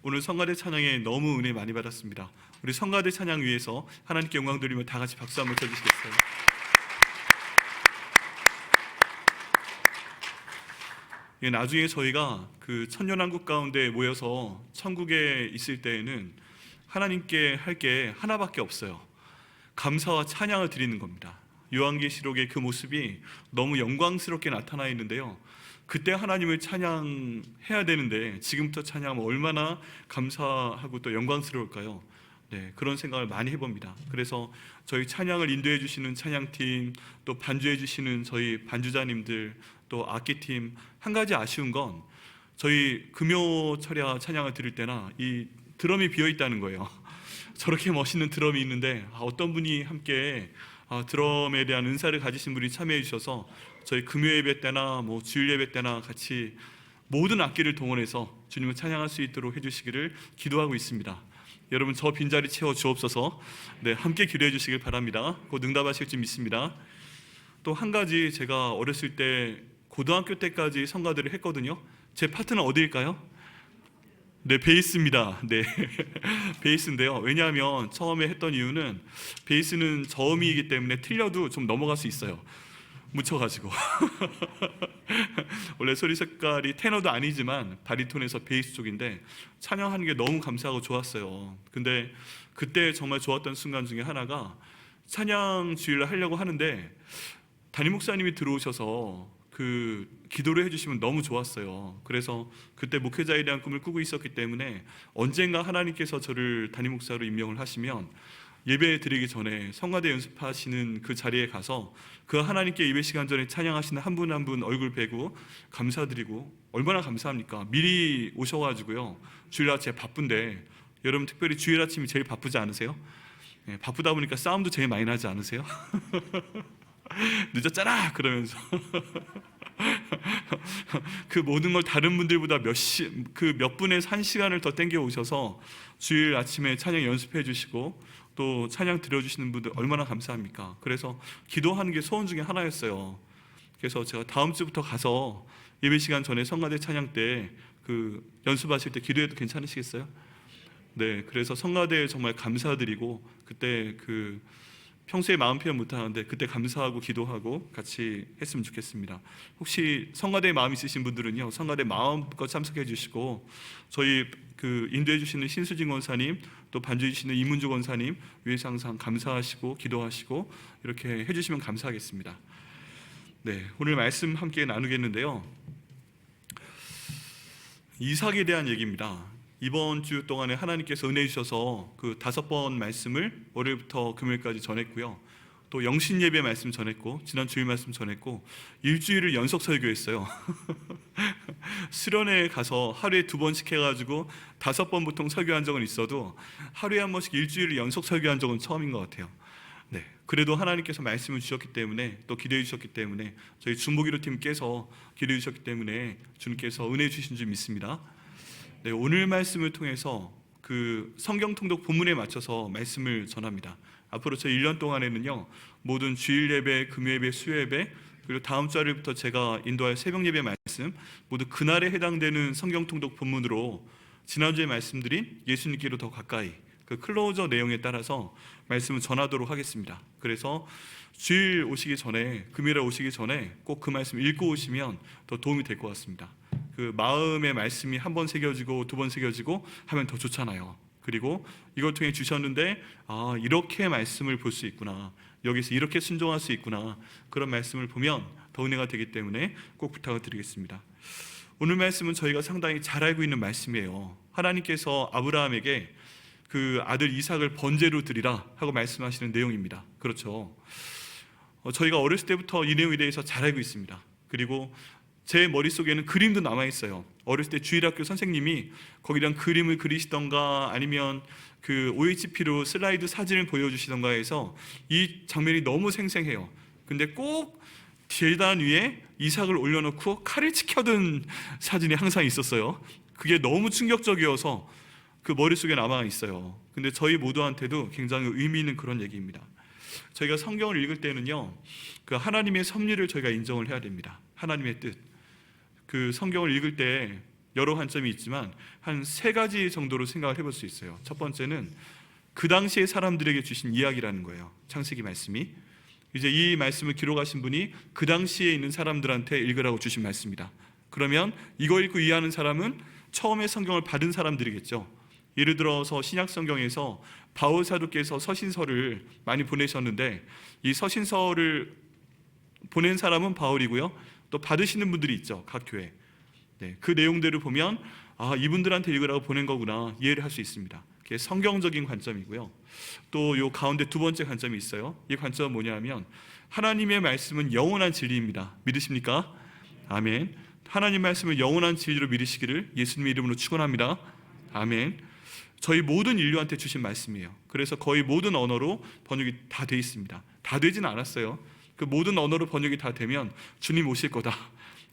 오늘 성가대 찬양에 너무 은혜 많이 받았습니다. 우리 성가대 찬양 위해서 하나님께 영광 드리며 다 같이 박수 한번 쳐주시겠어요? 나중에 저희가 그 천년왕국 가운데 모여서 천국에 있을 때에는 하나님께 할 게 하나밖에 없어요. 감사와 찬양을 드리는 겁니다. 요한계시록의 그 모습이 너무 영광스럽게 나타나 있는데요, 그때 하나님을 찬양해야 되는데 지금부터 찬양하면 얼마나 감사하고 또 영광스러울까요? 그런 생각을 많이 해봅니다. 그래서 저희 찬양을 인도해 주시는 찬양팀, 또 반주해 주시는 저희 반주자님들, 또 악기팀, 한 가지 아쉬운 건 저희 금요 철야 찬양을 드릴 때나 이 드럼이 비어 있다는 거예요. 저렇게 멋있는 드럼이 있는데 어떤 분이 함께 드럼에 대한 은사를 가지신 분이 참여해 주셔서 저희 금요 예배 때나 주일 예배 때나 같이 모든 악기를 동원해서 주님을 찬양할 수 있도록 해주시기를 기도하고 있습니다. 여러분, 저 빈자리 채워 주옵소서. 함께 기도해 주시길 바랍니다. 곧 응답하실 줄 믿습니다. 또 한 가지, 제가 어렸을 때 고등학교 때까지 성가대를 했거든요. 제 파트는 어디일까요? 베이스입니다. 베이스인데요, 왜냐하면 처음에 했던 이유는 베이스는 저음이기 때문에 틀려도 좀 넘어갈 수 있어요, 묻혀가지고. 원래 소리 색깔이 테너도 아니지만 바리톤에서 베이스 쪽인데 찬양하는 게 너무 감사하고 좋았어요. 근데 그때 정말 좋았던 순간 중에 하나가, 찬양 주일을 하려고 하는데 담임 목사님이 들어오셔서 그 기도를 해주시면 너무 좋았어요. 그래서 그때 목회자에 대한 꿈을 꾸고 있었기 때문에 언젠가 하나님께서 저를 담임 목사로 임명을 하시면 예배 드리기 전에 성가대 연습하시는 그 자리에 가서 그 하나님께 예배 시간 전에 찬양하시는 한 분 한 분 얼굴 뵈고 감사드리고, 얼마나 감사합니까? 미리 오셔가지고요, 주일 아침에 바쁜데, 여러분 특별히 주일 아침이 제일 바쁘지 않으세요? 바쁘다 보니까 싸움도 제일 많이 나지 않으세요? 늦었잖아 그러면서 그 모든 걸 다른 분들보다 몇 분에서 한 시간을 더 땡겨 오셔서 주일 아침에 찬양 연습해 주시고 또 찬양 드려주시는 분들 얼마나 감사합니까? 그래서 기도하는 게 소원 중에 하나였어요. 그래서 제가 다음 주부터 가서 예배 시간 전에 성가대 찬양 때 그 연습하실 때 기도해도 괜찮으시겠어요? 그래서 성가대에 정말 감사드리고, 그때 그 평소에 마음 표현 못하는데 그때 감사하고 기도하고 같이 했으면 좋겠습니다. 혹시 성가대에 마음 있으신 분들은요, 성가대 마음껏 참석해 주시고, 저희 그 인도해 주시는 신수진 권사님, 또 반주해 주시는 이문주 권사님 위해서 항상 감사하시고 기도하시고 이렇게 해주시면 감사하겠습니다. 오늘 말씀 함께 나누겠는데요, 이삭에 대한 얘기입니다. 이번 주 동안에 하나님께서 은혜 주셔서 그 5번 말씀을 월요일부터 금요일까지 전했고요, 또 영신 예배 말씀 전했고, 지난 주일 말씀 전했고, 일주일을 연속 설교했어요. 수련회 가서 하루에 2번씩 해가지고 5번 보통 설교한 적은 있어도 하루에 한 번씩 일주일을 연속 설교한 적은 처음인 것 같아요. 그래도 하나님께서 말씀을 주셨기 때문에, 또 기도해 주셨기 때문에, 저희 중보기도 팀께서 기도해 주셨기 때문에 주님께서 은혜 주신 줄 믿습니다. 오늘 말씀을 통해서 그 성경 통독 본문에 맞춰서 말씀을 전합니다. 앞으로 저희 1년 동안에는요, 모든 주일 예배, 금요 예배, 수요 예배, 그리고 다음 주 월요일부터 제가 인도할 새벽 예배 말씀, 모두 그날에 해당되는 성경 통독 본문으로 지난주에 말씀드린 예수님께로 더 가까이, 그 클로저 내용에 따라서 말씀을 전하도록 하겠습니다. 그래서 주일 오시기 전에, 금요일에 오시기 전에 꼭 그 말씀 읽고 오시면 더 도움이 될 것 같습니다. 그 마음의 말씀이 1번 새겨지고 2번 새겨지고 하면 더 좋잖아요. 그리고 이걸 통해 주셨는데 이렇게 말씀을 볼 수 있구나, 여기서 이렇게 순종할 수 있구나, 그런 말씀을 보면 더 은혜가 되기 때문에 꼭 부탁을 드리겠습니다. 오늘 말씀은 저희가 상당히 잘 알고 있는 말씀이에요. 하나님께서 아브라함에게 그 아들 이삭을 번제로 드리라 하고 말씀하시는 내용입니다. 그렇죠. 저희가 어렸을 때부터 이 내용에 대해서 잘 알고 있습니다. 그리고 제 머릿속에는 그림도 남아있어요. 어렸을 때 주일학교 선생님이 거기랑 그림을 그리시던가 아니면 그 OHP로 슬라이드 사진을 보여주시던가 해서 이 장면이 너무 생생해요. 근데 꼭 계단 위에 이삭을 올려놓고 칼을 치켜든 사진이 항상 있었어요. 그게 너무 충격적이어서 그 머릿속에 남아있어요. 근데 저희 모두한테도 굉장히 의미 있는 그런 얘기입니다. 저희가 성경을 읽을 때는요, 그 하나님의 섭리를 저희가 인정을 해야 됩니다. 하나님의 뜻. 그 성경을 읽을 때 여러 관점이 있지만 한 세 가지 정도로 생각을 해볼 수 있어요. 첫 번째는 그 당시의 사람들에게 주신 이야기라는 거예요. 창세기 말씀이. 이제 이 말씀을 기록하신 분이 그 당시에 있는 사람들한테 읽으라고 주신 말씀이다. 그러면 이거 읽고 이해하는 사람은 처음에 성경을 받은 사람들이겠죠. 예를 들어서 신약 성경에서 바울 사도께서 서신서를 많이 보내셨는데 이 서신서를 보낸 사람은 바울이고요. 또 받으시는 분들이 있죠. 각 교회. 네, 그 내용들을 보면 이분들한테 읽으라고 보낸 거구나 이해를 할 수 있습니다. 그게 성경적인 관점이고요. 또 요 가운데 두 번째 관점이 있어요. 이 관점은 뭐냐면 하나님의 말씀은 영원한 진리입니다. 믿으십니까? 아멘. 하나님 말씀을 영원한 진리로 믿으시기를 예수님의 이름으로 축원합니다. 아멘. 저희 모든 인류한테 주신 말씀이에요. 그래서 거의 모든 언어로 번역이 다 돼 있습니다. 다 되진 않았어요. 그 모든 언어로 번역이 다 되면 주님 오실 거다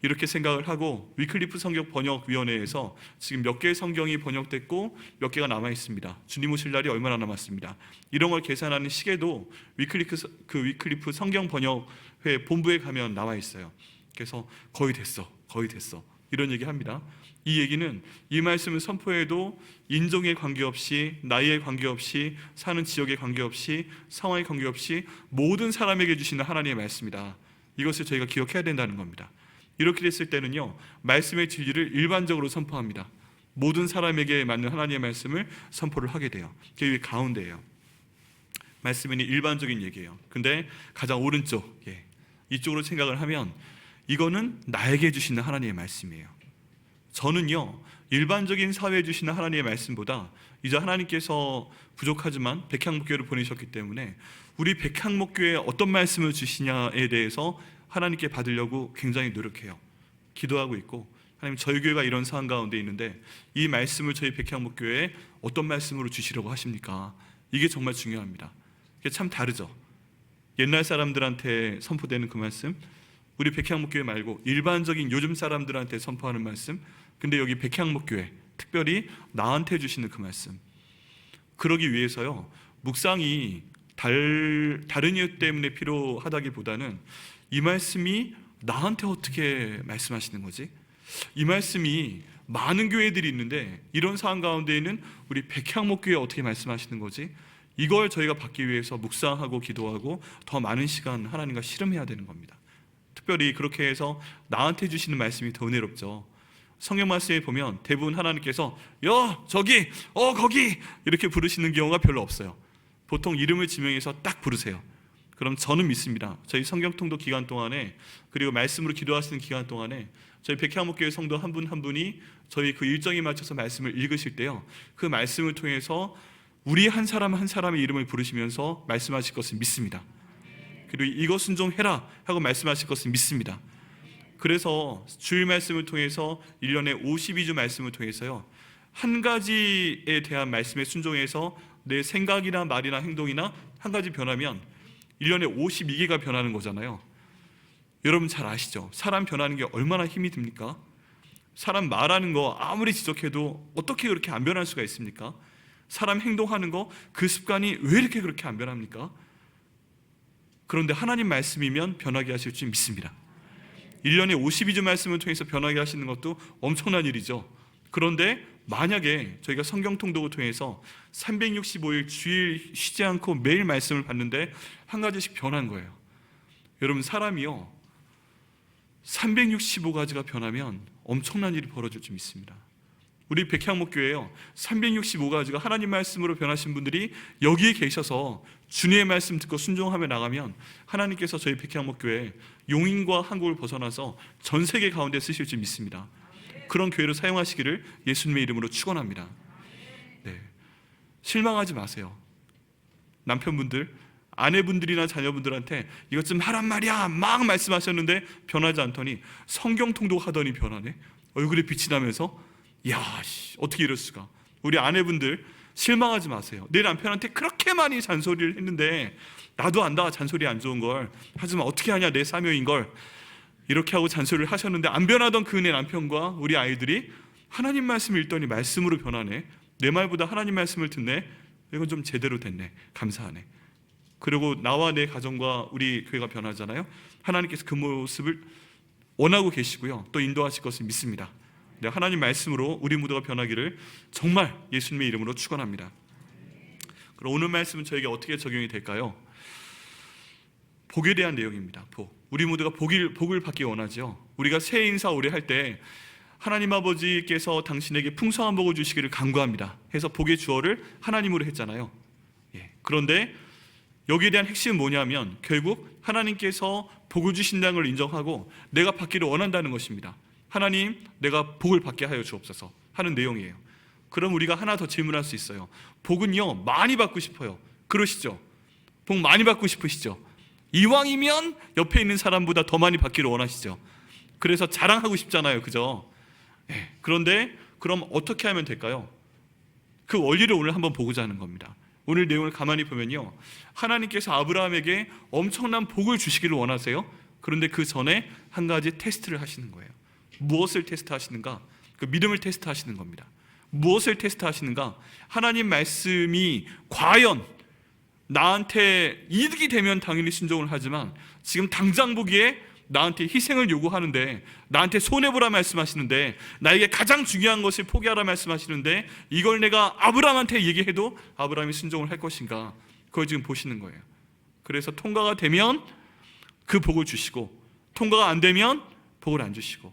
이렇게 생각을 하고 위클리프 성경 번역위원회에서 지금 몇 개의 성경이 번역됐고 몇 개가 남아 있습니다. 주님 오실 날이 얼마나 남았습니다. 이런 걸 계산하는 시계도 위클리프 성경 번역회 본부에 가면 나와 있어요. 그래서 거의 됐어 이런 얘기합니다. 이 얘기는 이 말씀을 선포해도 인종에 관계없이, 나이에 관계없이, 사는 지역에 관계없이, 상황에 관계없이 모든 사람에게 주시는 하나님의 말씀이다. 이것을 저희가 기억해야 된다는 겁니다. 이렇게 됐을 때는요, 말씀의 진리를 일반적으로 선포합니다. 모든 사람에게 맞는 하나님의 말씀을 선포를 하게 돼요. 그게 가운데예요. 말씀은 일반적인 얘기예요. 근데 가장 오른쪽, 이쪽으로 생각을 하면 이거는 나에게 주시는 하나님의 말씀이에요. 저는요, 일반적인 사회에 주시는 하나님의 말씀보다 이제 하나님께서 부족하지만 백향목교회를 보내셨기 때문에 우리 백향목교회에 어떤 말씀을 주시냐에 대해서 하나님께 받으려고 굉장히 노력해요. 기도하고 있고, 하나님 저희 교회가 이런 상황 가운데 있는데 이 말씀을 저희 백향목교회에 어떤 말씀으로 주시려고 하십니까? 이게 정말 중요합니다. 이게 참 다르죠. 옛날 사람들한테 선포되는 그 말씀, 우리 백향목교회 말고 일반적인 요즘 사람들한테 선포하는 말씀, 근데 여기 백향목교회 특별히 나한테 주시는 그 말씀, 그러기 위해서요, 묵상이 다른 이유 때문에 필요하다기보다는 이 말씀이 나한테 어떻게 말씀하시는 거지? 이 말씀이 많은 교회들이 있는데 이런 상황 가운데에는 우리 백향목교회에 어떻게 말씀하시는 거지? 이걸 저희가 받기 위해서 묵상하고 기도하고 더 많은 시간 하나님과 씨름해야 되는 겁니다. 특별히 그렇게 해서 나한테 주시는 말씀이 더 은혜롭죠. 성경 말씀에 보면 대부분 하나님께서 저기 거기 이렇게 부르시는 경우가 별로 없어요. 보통 이름을 지명해서 딱 부르세요. 그럼 저는 믿습니다. 저희 성경통도 기간 동안에, 그리고 말씀으로 기도하시는 기간 동안에 저희 백향목교회 성도 한 분 한 분이 저희 그 일정에 맞춰서 말씀을 읽으실 때요, 그 말씀을 통해서 우리 한 사람 한 사람의 이름을 부르시면서 말씀하실 것을 믿습니다. 그리고 이것은 좀 해라 하고 말씀하실 것을 믿습니다. 그래서 주일 말씀을 통해서 1년에 52주 말씀을 통해서요, 한 가지에 대한 말씀에 순종해서 내 생각이나 말이나 행동이나 한 가지 변하면 1년에 52개가 변하는 거잖아요. 여러분 잘 아시죠? 사람 변하는 게 얼마나 힘이 듭니까? 사람 말하는 거 아무리 지적해도 어떻게 그렇게 안 변할 수가 있습니까? 사람 행동하는 거 그 습관이 왜 이렇게 그렇게 안 변합니까? 그런데 하나님 말씀이면 변하게 하실 줄 믿습니다. 1년에 52주 말씀을 통해서 변하게 하시는 것도 엄청난 일이죠. 그런데 만약에 저희가 성경 통독을 통해서 365일 주일 쉬지 않고 매일 말씀을 받는데 한 가지씩 변한 거예요. 여러분, 사람이요 365가지가 변하면 엄청난 일이 벌어질 줄 믿습니다. 우리 백향목교회요 365가지가 하나님 말씀으로 변하신 분들이 여기에 계셔서 주님의 말씀 듣고 순종하며 나가면 하나님께서 저희 백향목교회 용인과 한국을 벗어나서 전 세계 가운데 쓰실 줄 믿습니다. 그런 교회로 사용하시기를 예수님의 이름으로 축원합니다. 네, 실망하지 마세요. 남편분들, 아내분들이나 자녀분들한테 이것 좀 하란 말이야 막 말씀하셨는데 변하지 않더니 성경 통독하더니 변하네. 얼굴에 빛이 나면서 어떻게 이럴 수가. 우리 아내분들 실망하지 마세요. 내 남편한테 그렇게 많이 잔소리를 했는데 나도 안다 잔소리 안 좋은 걸, 하지만 어떻게 하냐 내 사명인 걸, 이렇게 하고 잔소리를 하셨는데 안 변하던 그 내 남편과 우리 아이들이 하나님 말씀을 읽더니 말씀으로 변하네. 내 말보다 하나님 말씀을 듣네. 이건 좀 제대로 됐네. 감사하네. 그리고 나와 내 가정과 우리 교회가 변하잖아요. 하나님께서 그 모습을 원하고 계시고요, 또 인도하실 것을 믿습니다. 네, 하나님 말씀으로 우리 모두가 변하기를 정말 예수님의 이름으로 축원합니다. 그럼 오늘 말씀은 저에게 어떻게 적용이 될까요? 복에 대한 내용입니다. 복. 우리 모두가 복을 받기 원하죠. 우리가 새해 인사 올해 할 때 하나님 아버지께서 당신에게 풍성한 복을 주시기를 간구합니다 해서 복의 주어를 하나님으로 했잖아요. 그런데 여기에 대한 핵심은 뭐냐면 결국 하나님께서 복을 주신다는 걸 인정하고 내가 받기를 원한다는 것입니다. 하나님, 내가 복을 받게 하여 주옵소서 하는 내용이에요. 그럼 우리가 하나 더 질문할 수 있어요. 복은요, 많이 받고 싶어요. 그러시죠? 복 많이 받고 싶으시죠? 이왕이면 옆에 있는 사람보다 더 많이 받기를 원하시죠? 그래서 자랑하고 싶잖아요, 그죠? 그런데 그럼 어떻게 하면 될까요? 그 원리를 오늘 한번 보고자 하는 겁니다. 오늘 내용을 가만히 보면요, 하나님께서 아브라함에게 엄청난 복을 주시기를 원하세요. 그런데 그 전에 한 가지 테스트를 하시는 거예요. 무엇을 테스트하시는가? 그 믿음을 테스트하시는 겁니다. 무엇을 테스트하시는가? 하나님 말씀이 과연 나한테 이득이 되면 당연히 순종을 하지만 지금 당장 보기에 나한테 희생을 요구하는데, 나한테 손해보라 말씀하시는데, 나에게 가장 중요한 것을 포기하라 말씀하시는데 이걸 내가 아브라함한테 얘기해도 아브라함이 순종을 할 것인가? 그걸 지금 보시는 거예요. 그래서 통과가 되면 그 복을 주시고, 통과가 안 되면 복을 안 주시고,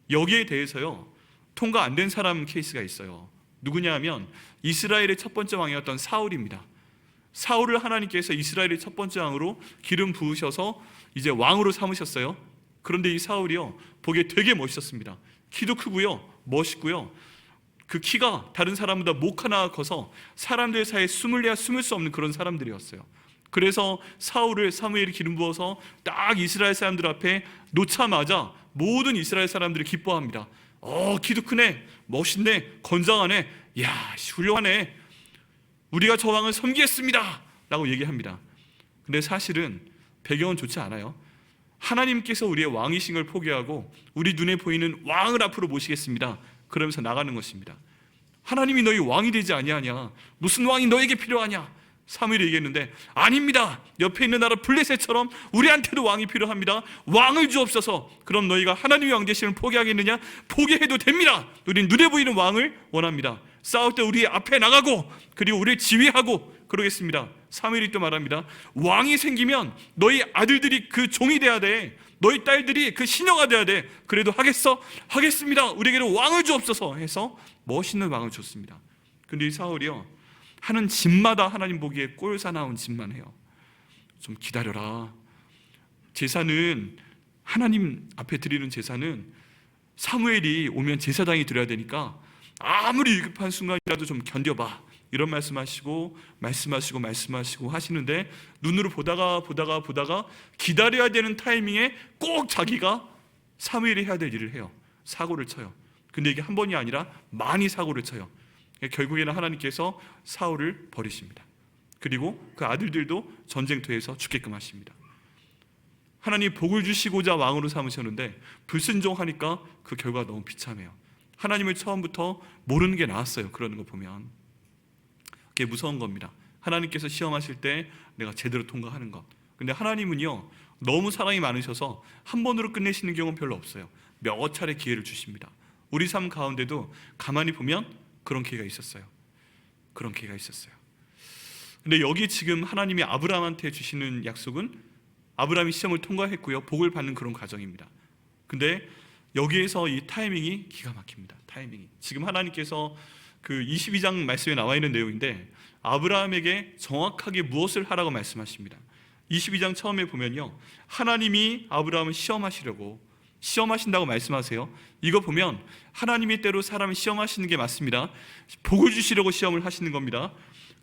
여기에 대해서요, 통과 안 된 사람 케이스가 있어요. 누구냐 하면 이스라엘의 첫 번째 왕이었던 사울입니다. 사울을 하나님께서 이스라엘의 첫 번째 왕으로 기름 부으셔서 이제 왕으로 삼으셨어요. 그런데 이 사울이요, 보기에 되게 멋있었습니다. 키도 크고요, 멋있고요, 그 키가 다른 사람보다 목 하나 커서 사람들 사이에 숨을 수 없는 그런 사람들이었어요. 그래서 사울을 사무엘이 기름 부어서 딱 이스라엘 사람들 앞에 놓자마자 모든 이스라엘 사람들이 기뻐합니다. 키도 크네, 멋있네, 건장하네, 이야, 훌륭하네, 우리가 저 왕을 섬기겠습니다 라고 얘기합니다. 근데 사실은 배경은 좋지 않아요. 하나님께서 우리의 왕이신 걸 포기하고 우리 눈에 보이는 왕을 앞으로 모시겠습니다 그러면서 나가는 것입니다. 하나님이 너희 왕이 되지 아니하냐, 무슨 왕이 너에게 필요하냐, 사무엘이 얘기했는데 아닙니다, 옆에 있는 나라 블레셋처럼 우리한테도 왕이 필요합니다. 왕을 주옵소서. 그럼 너희가 하나님의 왕 되심을 포기하겠느냐? 포기해도 됩니다. 우리는 눈에 보이는 왕을 원합니다. 싸울 때 우리 앞에 나가고 그리고 우리를 지휘하고 그러겠습니다. 사무엘이 또 말합니다. 왕이 생기면 너희 아들들이 그 종이 돼야 돼, 너희 딸들이 그 시녀가 돼야 돼. 그래도 하겠어? 하겠습니다. 우리에게는 왕을 주옵소서 해서 멋있는 왕을 줬습니다. 근데 이 사울이요, 하는 집마다 하나님 보기에 꼴사나운 짓만 해요. 좀 기다려라, 제사는 하나님 앞에 드리는 제사는 사무엘이 오면 제사장이 드려야 되니까 아무리 위급한 순간이라도 좀 견뎌봐, 이런 말씀하시고 하시는데 눈으로 보다가 기다려야 되는 타이밍에 꼭 자기가 사무엘이 해야 될 일을 해요. 사고를 쳐요. 근데 이게 한 번이 아니라 많이 사고를 쳐요. 결국에는 하나님께서 사울을 버리십니다. 그리고 그 아들들도 전쟁터에서 죽게끔 하십니다. 하나님 복을 주시고자 왕으로 삼으셨는데 불순종하니까 그 결과가 너무 비참해요. 하나님을 처음부터 모르는 게 나았어요. 그러는 거 보면 그게 무서운 겁니다. 하나님께서 시험하실 때 내가 제대로 통과하는 것. 근데 하나님은요, 너무 사랑이 많으셔서 한 번으로 끝내시는 경우는 별로 없어요. 몇 차례 기회를 주십니다. 우리 삶 가운데도 가만히 보면 그런 기회가 있었어요. 근데 여기 지금 하나님이 아브라함한테 주시는 약속은 아브라함이 시험을 통과했고요, 복을 받는 그런 과정입니다. 근데 여기에서 이 타이밍이 기가 막힙니다. 타이밍이 지금 하나님께서 그 22장 말씀에 나와 있는 내용인데 아브라함에게 정확하게 무엇을 하라고 말씀하십니다. 22장 처음에 보면요, 하나님이 아브라함을 시험하신다고 말씀하세요. 이거 보면 하나님이 때로 사람을 시험하시는 게 맞습니다. 복을 주시려고 시험을 하시는 겁니다.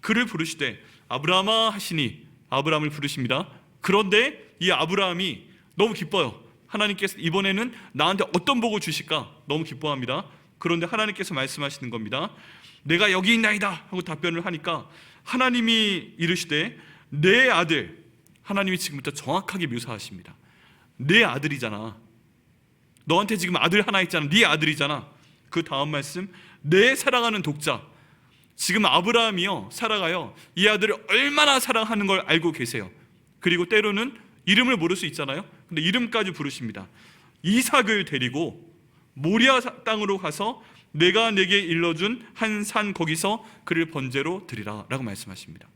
그를 부르시되 아브라함아 하시니 아브라함을 부르십니다. 그런데 이 아브라함이 너무 기뻐요. 하나님께서 이번에는 나한테 어떤 복을 주실까 너무 기뻐합니다. 그런데 하나님께서 말씀하시는 겁니다. 내가 여기 있나이다 하고 답변을 하니까 하나님이 이르시되 내 아들, 하나님이 지금부터 정확하게 묘사하십니다. 내 아들이잖아, 너한테 지금 아들 하나 있잖아, 네 아들이잖아. 그 다음 말씀, 내 사랑하는 독자. 지금 아브라함이요, 사라가요, 이 아들을 얼마나 사랑하는 걸 알고 계세요. 그리고 때로는 이름을 모를 수 있잖아요. 근데 이름까지 부르십니다. 이삭을 데리고 모리아 땅으로 가서 내가 내게 일러준 한 산 거기서 그를 번제로 드리라 라고 말씀하십니다.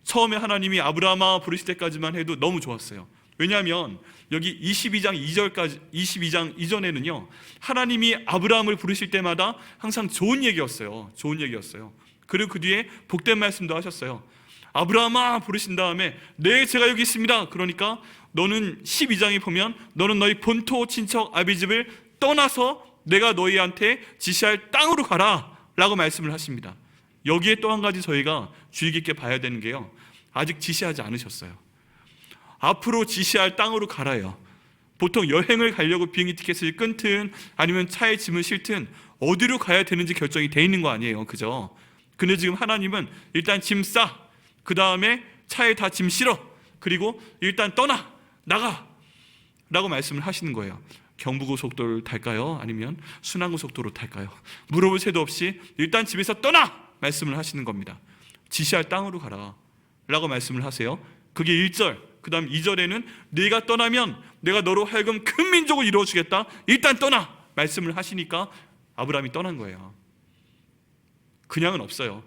처음에 하나님이 아브라함아 부르실 때까지만 해도 너무 좋았어요. 왜냐하면 여기 22장 2절까지 22장 이전에는요, 하나님이 아브라함을 부르실 때마다 항상 좋은 얘기였어요. 좋은 얘기였어요. 그리고 그 뒤에 복된 말씀도 하셨어요. 아브라함아 부르신 다음에 네 제가 여기 있습니다. 그러니까 너는 12장에 보면 너는 너희 본토 친척 아비집을 떠나서 내가 너희한테 지시할 땅으로 가라 라고 말씀을 하십니다. 여기에 또 한 가지 저희가 주의 깊게 봐야 되는 게요, 아직 지시하지 않으셨어요. 앞으로 지시할 땅으로 가라요. 보통 여행을 가려고 비행기 티켓을 끊든 아니면 차에 짐을 싣든 어디로 가야 되는지 결정이 돼 있는 거 아니에요, 그죠? 근데 지금 하나님은 일단 짐 싸, 그 다음에 차에 다 짐 실어, 그리고 일단 떠나, 나가 라고 말씀을 하시는 거예요. 경부고속도로를 탈까요? 아니면 순환고속도로 탈까요? 물어볼 새도 없이 일단 집에서 떠나! 말씀을 하시는 겁니다. 지시할 땅으로 가라 라고 말씀을 하세요. 그게 1절. 그 다음 2절에는 네가 떠나면 내가 너로 하여금 큰 민족을 이루어주겠다, 일단 떠나! 말씀을 하시니까 아브라함이 떠난 거예요. 그냥은 없어요.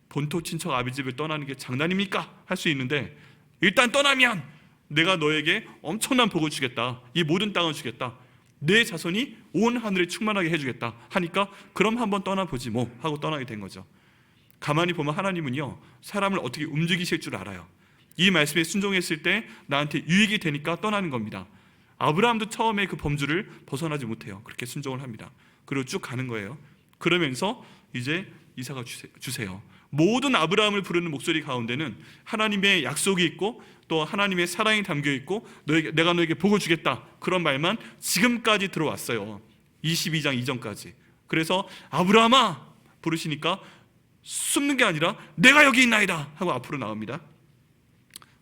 본토 친척 아비집을 떠나는 게 장난입니까? 할 수 있는데 일단 떠나면 내가 너에게 엄청난 복을 주겠다, 이 모든 땅을 주겠다, 내 자손이 온 하늘에 충만하게 해주겠다 하니까 그럼 한번 떠나보지 뭐 하고 떠나게 된 거죠. 가만히 보면 하나님은요, 사람을 어떻게 움직이실 줄 알아요. 이 말씀에 순종했을 때 나한테 유익이 되니까 떠나는 겁니다. 아브라함도 처음에 그 범주를 벗어나지 못해요. 그렇게 순종을 합니다. 그리고 쭉 가는 거예요. 그러면서 이제 이삭을 주세요. 모든 아브라함을 부르는 목소리 가운데는 하나님의 약속이 있고 또 하나님의 사랑이 담겨 있고 내가 너에게 복을 주겠다, 그런 말만 지금까지 들어왔어요. 22장 이전까지. 그래서 아브라함아 부르시니까 숨는 게 아니라 내가 여기 있나이다 하고 앞으로 나옵니다.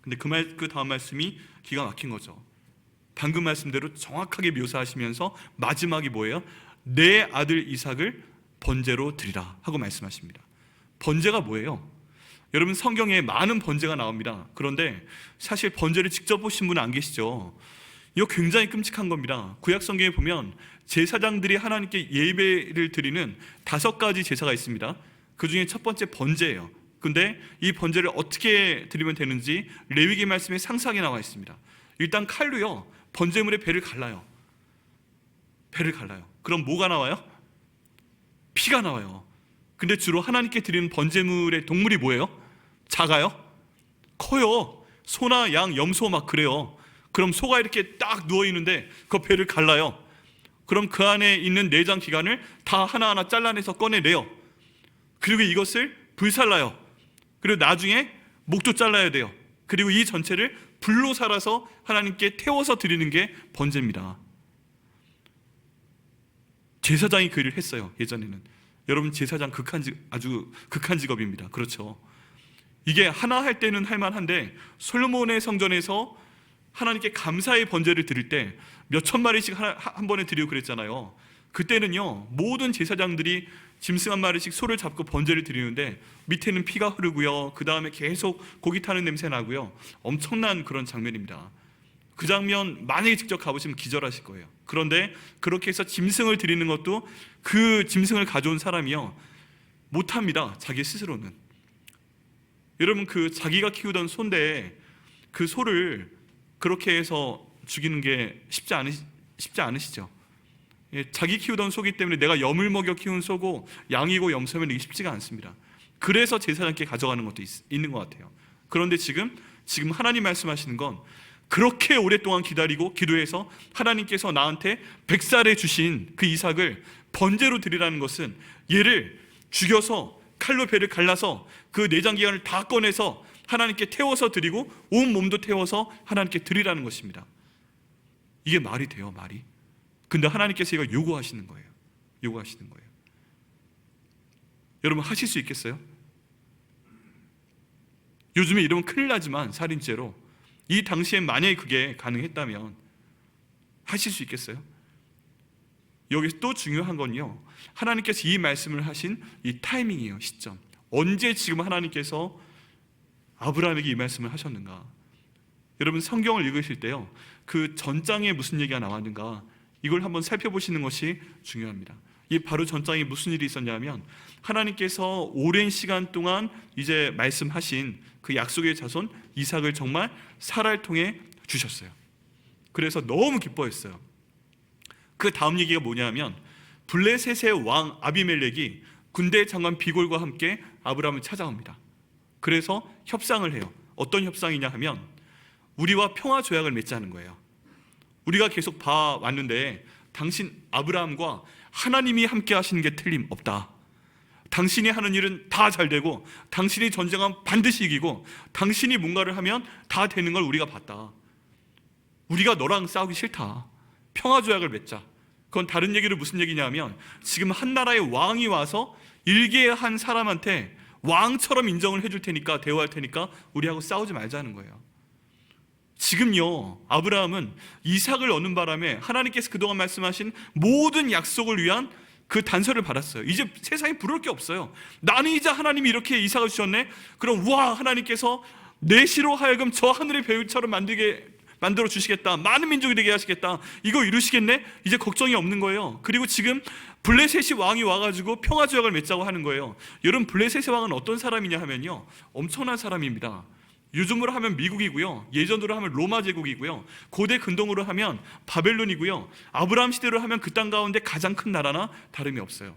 근데 그 다음 말씀이 기가 막힌 거죠. 방금 말씀대로 정확하게 묘사하시면서 마지막이 뭐예요? 내 아들 이삭을 번제로 드리라 하고 말씀하십니다. 번제가 뭐예요? 여러분 성경에 많은 번제가 나옵니다. 그런데 사실 번제를 직접 보신 분은 안 계시죠? 이거 굉장히 끔찍한 겁니다. 구약 성경에 보면 제사장들이 하나님께 예배를 드리는 5가지 제사가 있습니다. 그 중에 첫 번째 번제예요. 근데 이 번제를 어떻게 드리면 되는지 레위기 말씀에 상세하게 나와 있습니다. 일단 칼로요, 번제물의 배를 갈라요. 배를 갈라요. 그럼 뭐가 나와요? 피가 나와요. 근데 주로 하나님께 드리는 번제물의 동물이 뭐예요? 작아요? 커요. 소나 양, 염소 막 그래요. 그럼 소가 이렇게 딱 누워있는데 그 배를 갈라요. 그럼 그 안에 있는 내장 기관을 다 하나하나 잘라내서 꺼내내요. 그리고 이것을 불살라요. 그리고 나중에 목도 잘라야 돼요. 그리고 이 전체를 불로 살아서 하나님께 태워서 드리는 게 번제입니다. 제사장이 그 일을 했어요, 예전에는. 여러분 제사장 아주 극한 직업입니다. 그렇죠? 이게 하나 할 때는 할만한데 솔로몬의 성전에서 하나님께 감사의 번제를 드릴 때 몇천 마리씩 한 번에 드리고 그랬잖아요. 그때는요, 모든 제사장들이 짐승 한 마리씩 소를 잡고 번제를 드리는데 밑에는 피가 흐르고요, 그 다음에 계속 고기 타는 냄새 나고요, 엄청난 그런 장면입니다. 그 장면 만약에 직접 가보시면 기절하실 거예요. 그런데 그렇게 해서 짐승을 드리는 것도 그 짐승을 가져온 사람이요 못합니다, 자기 스스로는. 여러분 그 자기가 키우던 소인데 그 소를 그렇게 해서 죽이는 게 쉽지 않으시죠? 자기 키우던 소기 때문에 내가 염을 먹여 키운 소고 양이고 염소면 이게 쉽지가 않습니다. 그래서 제사장께 가져가는 것도 있는 것 같아요. 그런데 지금 하나님 말씀하시는 건 그렇게 오랫동안 기다리고 기도해서 하나님께서 나한테 백살에 주신 그 이삭을 번제로 드리라는 것은 얘를 죽여서 칼로 배를 갈라서 그 내장기관을 다 꺼내서 하나님께 태워서 드리고 온 몸도 태워서 하나님께 드리라는 것입니다. 이게 말이 돼요, 말이? 근데 하나님께서 이걸 요구하시는 거예요. 요구하시는 거예요. 여러분 하실 수 있겠어요? 요즘에 이러면 큰일 나지만 살인죄로, 이 당시엔 만약에 그게 가능했다면 하실 수 있겠어요? 여기서 또 중요한 건요, 하나님께서 이 말씀을 하신 이 타이밍이에요. 시점. 언제 지금 하나님께서 아브라함에게 이 말씀을 하셨는가? 여러분 성경을 읽으실 때요, 그 전장에 무슨 얘기가 나왔는가 이걸 한번 살펴보시는 것이 중요합니다. 이 바로 전장에 무슨 일이 있었냐면 하나님께서 오랜 시간 동안 이제 말씀하신 그 약속의 자손 이삭을 정말 사라를 통해 주셨어요. 그래서 너무 기뻐했어요. 그 다음 얘기가 뭐냐면 블레셋의 왕 아비멜렉이 군대 장관 비골과 함께 아브라함을 찾아옵니다. 그래서 협상을 해요. 어떤 협상이냐 하면 우리와 평화 조약을 맺자는 거예요. 우리가 계속 봐왔는데 당신 아브라함과 하나님이 함께 하시는 게 틀림없다. 당신이 하는 일은 다 잘 되고 당신이 전쟁하면 반드시 이기고 당신이 뭔가를 하면 다 되는 걸 우리가 봤다. 우리가 너랑 싸우기 싫다. 평화 조약을 맺자. 그건 다른 얘기로 무슨 얘기냐면 지금 한 나라의 왕이 와서 일개한 사람한테 왕처럼 인정을 해줄 테니까 대우할 테니까 우리하고 싸우지 말자는 거예요. 지금요 아브라함은 이삭을 얻는 바람에 하나님께서 그동안 말씀하신 모든 약속을 위한 그 단서를 받았어요. 이제 세상에 부러울 게 없어요. 나는 이제 하나님이 이렇게 이삭을 주셨네. 그럼 와 하나님께서 내 시로 하여금 저 하늘의 별처럼 만들어 주시겠다. 많은 민족이 되게 하시겠다. 이거 이루시겠네. 이제 걱정이 없는 거예요. 그리고 지금 블레셋이 왕이 와가지고 평화 조약을 맺자고 하는 거예요. 여러분 블레셋의 왕은 어떤 사람이냐 하면요 엄청난 사람입니다. 요즘으로 하면 미국이고요, 예전으로 하면 로마 제국이고요, 고대 근동으로 하면 바벨론이고요, 아브라함 시대로 하면 그 땅 가운데 가장 큰 나라나 다름이 없어요.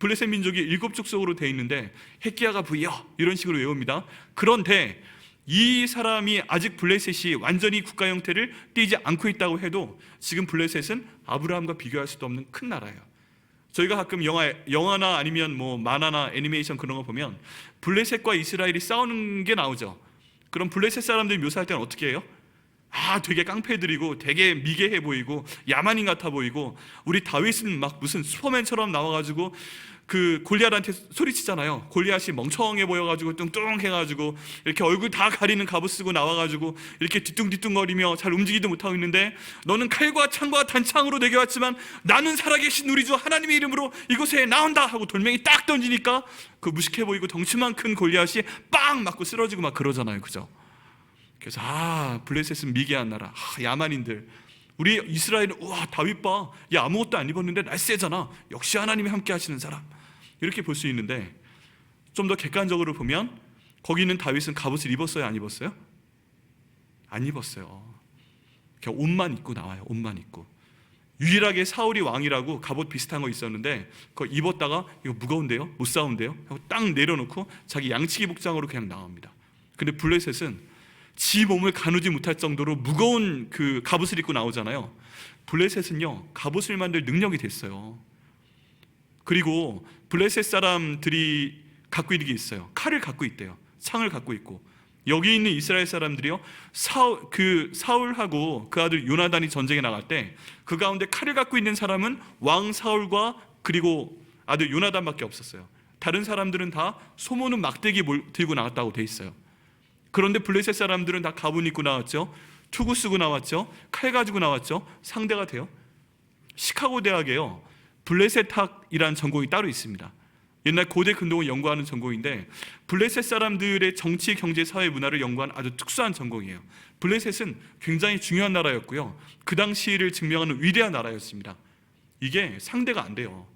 블레셋 민족이 7족속으로 돼 있는데 헤키야가 부여 이런 식으로 외웁니다. 그런데 이 사람이 아직 블레셋이 완전히 국가 형태를 띠지 않고 있다고 해도 지금 블레셋은 아브라함과 비교할 수도 없는 큰 나라예요. 저희가 가끔 영화나 아니면 뭐 만화나 애니메이션 그런 거 보면 블레셋과 이스라엘이 싸우는 게 나오죠. 그럼 블레셋 사람들이 묘사할 때는 어떻게 해요? 되게 깡패들이고 되게 미개해 보이고 야만인 같아 보이고 우리 다윗은 막 무슨 슈퍼맨처럼 나와가지고 그 골리앗한테 소리치잖아요. 골리앗이 멍청해 보여가지고 뚱뚱해가지고 이렇게 얼굴 다 가리는 갑옷 쓰고 나와가지고 이렇게 뒤뚱뒤뚱거리며 잘 움직이도 못하고 있는데 너는 칼과 창과 단창으로 내게 왔지만 나는 살아계신 우리 주 하나님의 이름으로 이곳에 나온다 하고 돌멩이 딱 던지니까 그 무식해 보이고 덩치만 큰 골리앗이 빵 맞고 쓰러지고 막 그러잖아요. 그죠? 그래서 블레셋은 미개한 나라, 야만인들. 우리 이스라엘은 우와 다윗 봐, 야 아무것도 안 입었는데 날쌔잖아. 역시 하나님이 함께 하시는 사람. 이렇게 볼 수 있는데 좀 더 객관적으로 보면 거기는 다윗은 갑옷을 입었어요? 안 입었어요? 안 입었어요. 그냥 옷만 입고 나와요. 옷만 입고. 유일하게 사울이 왕이라고 갑옷 비슷한 거 있었는데 그거 입었다가 이거 무거운데요? 못 싸운대요? 하고 딱 내려놓고 자기 양치기 복장으로 그냥 나옵니다. 근데 블레셋은 지 몸을 가누지 못할 정도로 무거운 그 갑옷을 입고 나오잖아요. 블레셋은요 갑옷을 만들 능력이 됐어요. 그리고 블레셋 사람들이 갖고 있는 게 있어요. 칼을 갖고 있대요. 창을 갖고 있고. 여기 있는 이스라엘 사람들이요 사울하고 그 아들 요나단이 전쟁에 나갈 때 그 가운데 칼을 갖고 있는 사람은 왕 사울과 그리고 아들 요나단밖에 없었어요. 다른 사람들은 다 소모는 막대기 들고 나왔다고 돼 있어요. 그런데 블레셋 사람들은 다 가문 입고 나왔죠. 투구 쓰고 나왔죠. 칼 가지고 나왔죠. 상대가 돼요. 시카고 대학에요 블레셋 학이라는 전공이 따로 있습니다. 옛날 고대 근동을 연구하는 전공인데 블레셋 사람들의 정치, 경제, 사회, 문화를 연구하는 아주 특수한 전공이에요. 블레셋은 굉장히 중요한 나라였고요, 그 당시를 증명하는 위대한 나라였습니다. 이게 상대가 안 돼요.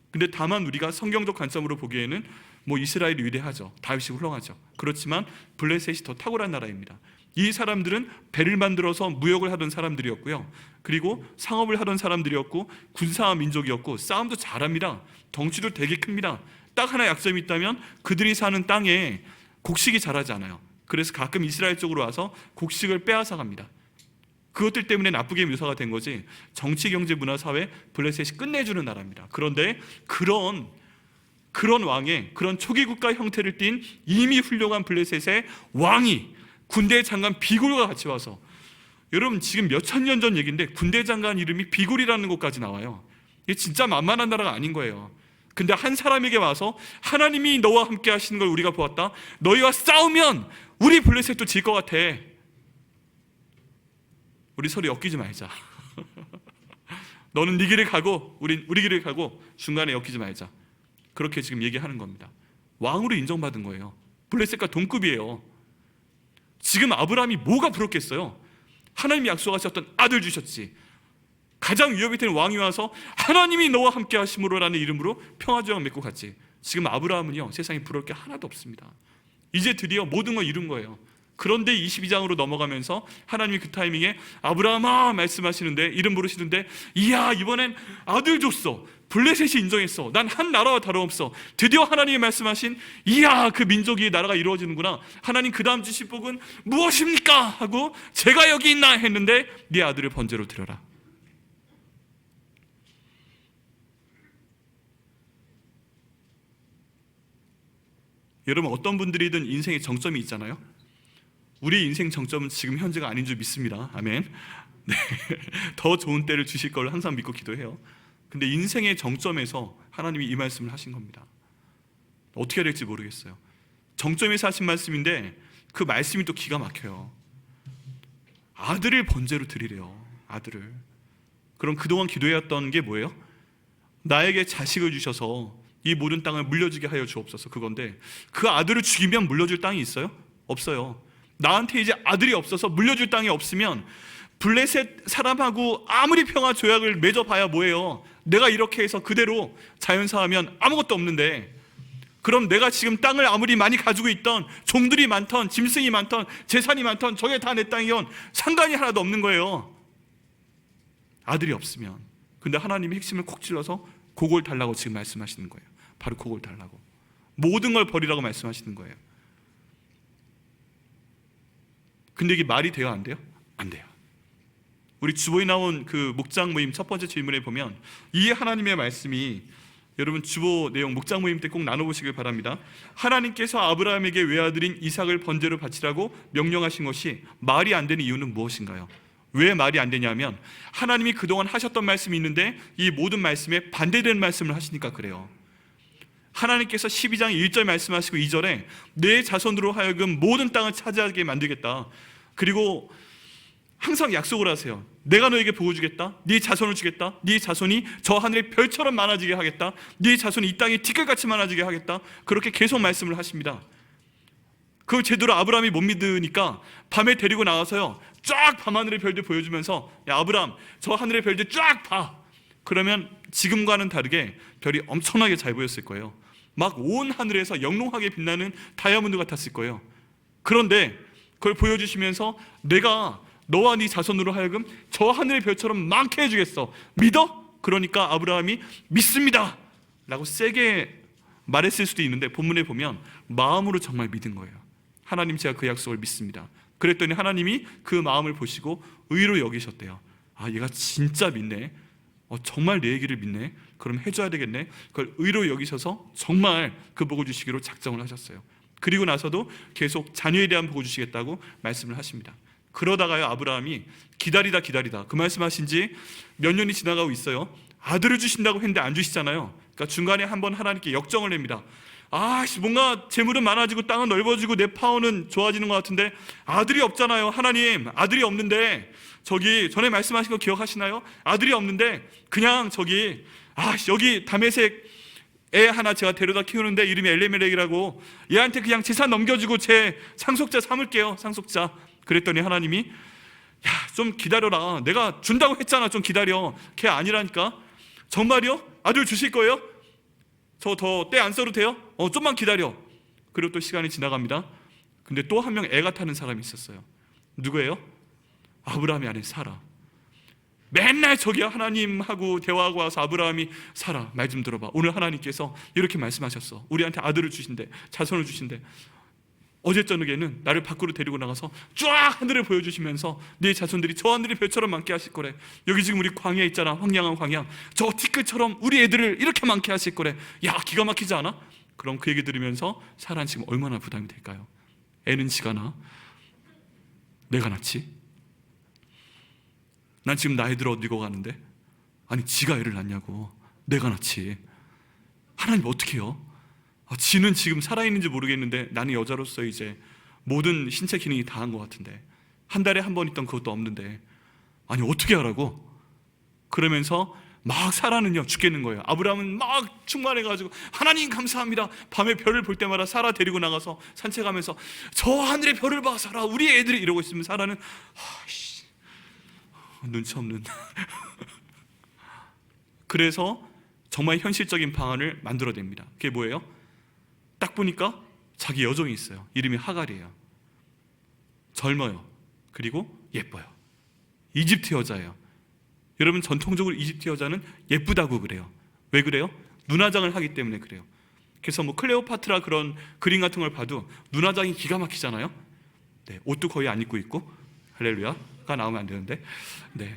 근데 다만 우리가 성경적 관점으로 보기에는 뭐 이스라엘이 위대하죠. 다윗이 훌륭하죠. 그렇지만 블레셋이 더 탁월한 나라입니다. 이 사람들은 배를 만들어서 무역을 하던 사람들이었고요, 그리고 상업을 하던 사람들이었고 군사 민족이었고 싸움도 잘합니다. 덩치도 되게 큽니다. 딱 하나 약점이 있다면 그들이 사는 땅에 곡식이 자라지 않아요. 그래서 가끔 이스라엘 쪽으로 와서 곡식을 빼앗아 갑니다. 그것들 때문에 나쁘게 묘사가 된 거지 정치, 경제, 문화, 사회 블레셋이 끝내주는 나라입니다. 그런데 그런 왕의 그런 초기 국가 형태를 띈 이미 훌륭한 블레셋의 왕이 군대 장관 비골과 같이 와서, 여러분 지금 몇천 년 전 얘기인데 군대 장관 이름이 비골이라는 곳까지 나와요. 이게 진짜 만만한 나라가 아닌 거예요. 근데 한 사람에게 와서 하나님이 너와 함께 하시는 걸 우리가 보았다. 너희와 싸우면 우리 블레셋도 질 것 같아. 우리 서로 엮이지 말자. 너는 네 길을 가고 우린 우리 길을 가고 중간에 엮이지 말자. 그렇게 지금 얘기하는 겁니다. 왕으로 인정받은 거예요. 블레셋과 동급이에요. 지금 아브라함이 뭐가 부럽겠어요? 하나님이 약속하셨던 아들 주셨지. 가장 위협이 되는 왕이 와서 하나님이 너와 함께 하심으로라는 이름으로 평화조약 맺고 갔지. 지금 아브라함은요, 세상에 부러울 게 하나도 없습니다. 이제 드디어 모든 걸 이룬 거예요. 그런데 22장으로 넘어가면서 하나님이 그 타이밍에 아브라함아 말씀하시는데, 이름 부르시는데, 이야 이번엔 아들 줬어. 블레셋이 인정했어. 난 한 나라와 다름없어. 드디어 하나님이 말씀하신 이야 그 민족이 나라가 이루어지는구나. 하나님 그 다음 주실 복은 무엇입니까? 하고 제가 여기 있나 했는데 네 아들을 번제로 드려라. 여러분, 어떤 분들이든 인생의 정점이 있잖아요. 우리 인생 정점은 지금 현재가 아닌 줄 믿습니다. 아멘. 네. 더 좋은 때를 주실 걸 항상 믿고 기도해요. 근데 인생의 정점에서 하나님이 이 말씀을 하신 겁니다. 어떻게 해야 될지 모르겠어요. 정점에서 하신 말씀인데 그 말씀이 또 기가 막혀요. 아들을 번제로 드리래요. 아들을. 그럼 그동안 기도해왔던 게 뭐예요? 나에게 자식을 주셔서 이 모든 땅을 물려주게 하여 주옵소서. 그건데 그 아들을 죽이면 물려줄 땅이 있어요? 없어요. 나한테 이제 아들이 없어서 물려줄 땅이 없으면 블레셋 사람하고 아무리 평화 조약을 맺어봐야 뭐예요? 내가 이렇게 해서 그대로 자연사하면 아무것도 없는데, 그럼 내가 지금 땅을 아무리 많이 가지고 있던, 종들이 많던, 짐승이 많던, 재산이 많던, 저게 다 내 땅이건 상관이 하나도 없는 거예요. 아들이 없으면. 근데 하나님이 핵심을 콕 찔러서 그걸 달라고 지금 말씀하시는 거예요. 바로 그걸 달라고. 모든 걸 버리라고 말씀하시는 거예요. 근데 이게 말이 돼요? 안 돼요? 안 돼요. 우리 주보에 나온 그 목장 모임 첫 번째 질문에 보면 이 하나님의 말씀이, 여러분 주보 내용 목장 모임 때 꼭 나눠보시길 바랍니다. 하나님께서 아브라함에게 외아들인 이삭을 번제로 바치라고 명령하신 것이 말이 안 되는 이유는 무엇인가요? 왜 말이 안 되냐면 하나님이 그동안 하셨던 말씀이 있는데 이 모든 말씀에 반대되는 말씀을 하시니까 그래요. 하나님께서 12장 1절 말씀하시고 2절에 내 자손으로 하여금 모든 땅을 차지하게 만들겠다. 그리고 항상 약속을 하세요. 내가 너에게 복을 주겠다. 네 자손을 주겠다. 네 자손이 저 하늘의 별처럼 많아지게 하겠다. 네 자손이 이 땅에 티끌같이 많아지게 하겠다. 그렇게 계속 말씀을 하십니다. 그 제대로 아브라함이 못 믿으니까 밤에 데리고 나와서요, 쫙 밤하늘의 별들 보여주면서 야 아브라함 저 하늘의 별들 쫙 봐. 그러면 지금과는 다르게 별이 엄청나게 잘 보였을 거예요. 막 온 하늘에서 영롱하게 빛나는 다이아몬드 같았을 거예요. 그런데 그걸 보여주시면서 내가 너와 네 자손으로 하여금 저 하늘의 별처럼 많게 해주겠어. 믿어? 그러니까 아브라함이 믿습니다 라고 세게 말했을 수도 있는데 본문에 보면 마음으로 정말 믿은 거예요. 하나님 제가 그 약속을 믿습니다. 그랬더니 하나님이 그 마음을 보시고 의로 여기셨대요. 아 얘가 진짜 믿네. 정말 내 얘기를 믿네. 그럼 해줘야 되겠네. 그걸 의로 여기셔서 정말 그 복을 주시기로 작정을 하셨어요. 그리고 나서도 계속 자녀에 대한 복을 주시겠다고 말씀을 하십니다. 그러다가요 아브라함이 기다리다 그 말씀하신 지 몇 년이 지나가고 있어요. 아들을 주신다고 했는데 안 주시잖아요. 그러니까 중간에 한번 하나님께 역정을 냅니다. 뭔가 재물은 많아지고 땅은 넓어지고 내 파워는 좋아지는 것 같은데 아들이 없잖아요. 하나님 아들이 없는데 저기 전에 말씀하신 거 기억하시나요? 아들이 없는데 그냥 저기 여기 다메섹 애 하나 제가 데려다 키우는데 이름이 엘레멜렉이라고, 얘한테 그냥 재산 넘겨주고 제 상속자 삼을게요. 상속자. 그랬더니 하나님이 좀 기다려라. 내가 준다고 했잖아. 좀 기다려. 걔 아니라니까. 정말요? 아들 주실 거예요? 저 더 때 안 써도 돼요? 좀만 기다려. 그리고 또 시간이 지나갑니다. 근데 또 한 명 애가 타는 사람이 있었어요. 누구예요? 아브라함이 아닌 사라. 맨날 저기야 하나님하고 대화하고 와서 아브라함이 사라 말 좀 들어봐. 오늘 하나님께서 이렇게 말씀하셨어. 우리한테 아들을 주신대. 자손을 주신대. 어제 저녁에는 나를 밖으로 데리고 나가서 쫙 하늘을 보여주시면서 네 자손들이 저 하늘의 별처럼 많게 하실 거래. 여기 지금 우리 광야 있잖아. 황량한 광야. 저 티끌처럼 우리 애들을 이렇게 많게 하실 거래. 야 기가 막히지 않아? 그럼 그 얘기 들으면서 사라는 지금 얼마나 부담이 될까요? 애는 지가 나. 내가 낳지? 난 지금 나이들 어디고 가는데? 아니 지가 애를 낳냐고. 내가 낳지. 하나님 어떻게 해요? 지는 지금 살아있는지 모르겠는데 나는 여자로서 이제 모든 신체 기능이 다 한 것 같은데 한 달에 한 번 있던 그것도 없는데 아니 어떻게 하라고? 그러면서 막 사라는요 죽겠는 거예요. 아브라함은 막 충만해가지고 하나님 감사합니다. 밤에 별을 볼 때마다 사라 데리고 나가서 산책하면서 저 하늘의 별을 봐 사라 우리 애들이 이러고 있으면 사라는 눈치 없는 그래서 정말 현실적인 방안을 만들어냅니다. 그게 뭐예요? 딱 보니까 자기 여종이 있어요. 이름이 하갈이에요. 젊어요. 그리고 예뻐요. 이집트 여자예요. 여러분, 전통적으로 이집트 여자는 예쁘다고 그래요. 왜 그래요? 눈화장을 하기 때문에 그래요. 그래서 뭐 클레오파트라 그런 그림 같은 걸 봐도 눈화장이 기가 막히잖아요. 네, 옷도 거의 안 입고 있고. 할렐루야가 나오면 안 되는데. 네.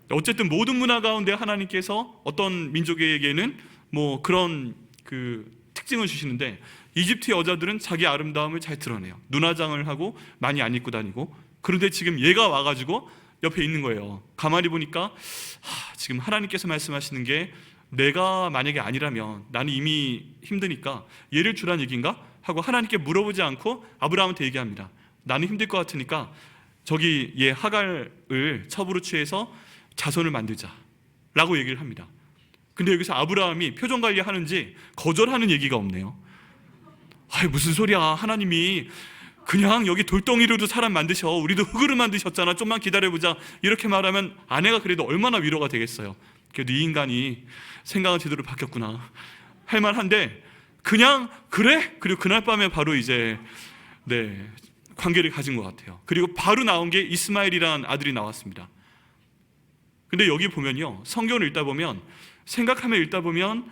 어쨌든 모든 문화 가운데 하나님께서 어떤 민족에게는 뭐 그런 그 특징을 주시는데, 이집트 여자들은 자기 아름다움을 잘 드러내요. 눈화장을 하고 많이 안 입고 다니고. 그런데 지금 얘가 와가지고 옆에 있는 거예요. 가만히 보니까 지금 하나님께서 말씀하시는 게, 내가 만약에 아니라면 나는 이미 힘드니까 얘를 주란 얘기인가? 하고 하나님께 물어보지 않고 아브라함한테 얘기합니다. 나는 힘들 것 같으니까 저기 얘 하갈을 첩으로 취해서 자손을 만들자 라고 얘기를 합니다. 근데 여기서 아브라함이 표정 관리하는지 거절하는 얘기가 없네요. 아이, 무슨 소리야, 하나님이 그냥 여기 돌덩이로도 사람 만드셔, 우리도 흙으로 만드셨잖아, 좀만 기다려보자, 이렇게 말하면 아내가 그래도 얼마나 위로가 되겠어요. 그래도 이 인간이 생각은 제대로 바뀌었구나 할 만한데, 그냥 그래? 그리고 그날 밤에 바로 이제 관계를 가진 것 같아요. 그리고 바로 나온 게 이스마엘이라는 아들이 나왔습니다. 근데 여기 보면요, 성경을 읽다 보면, 생각하며 읽다 보면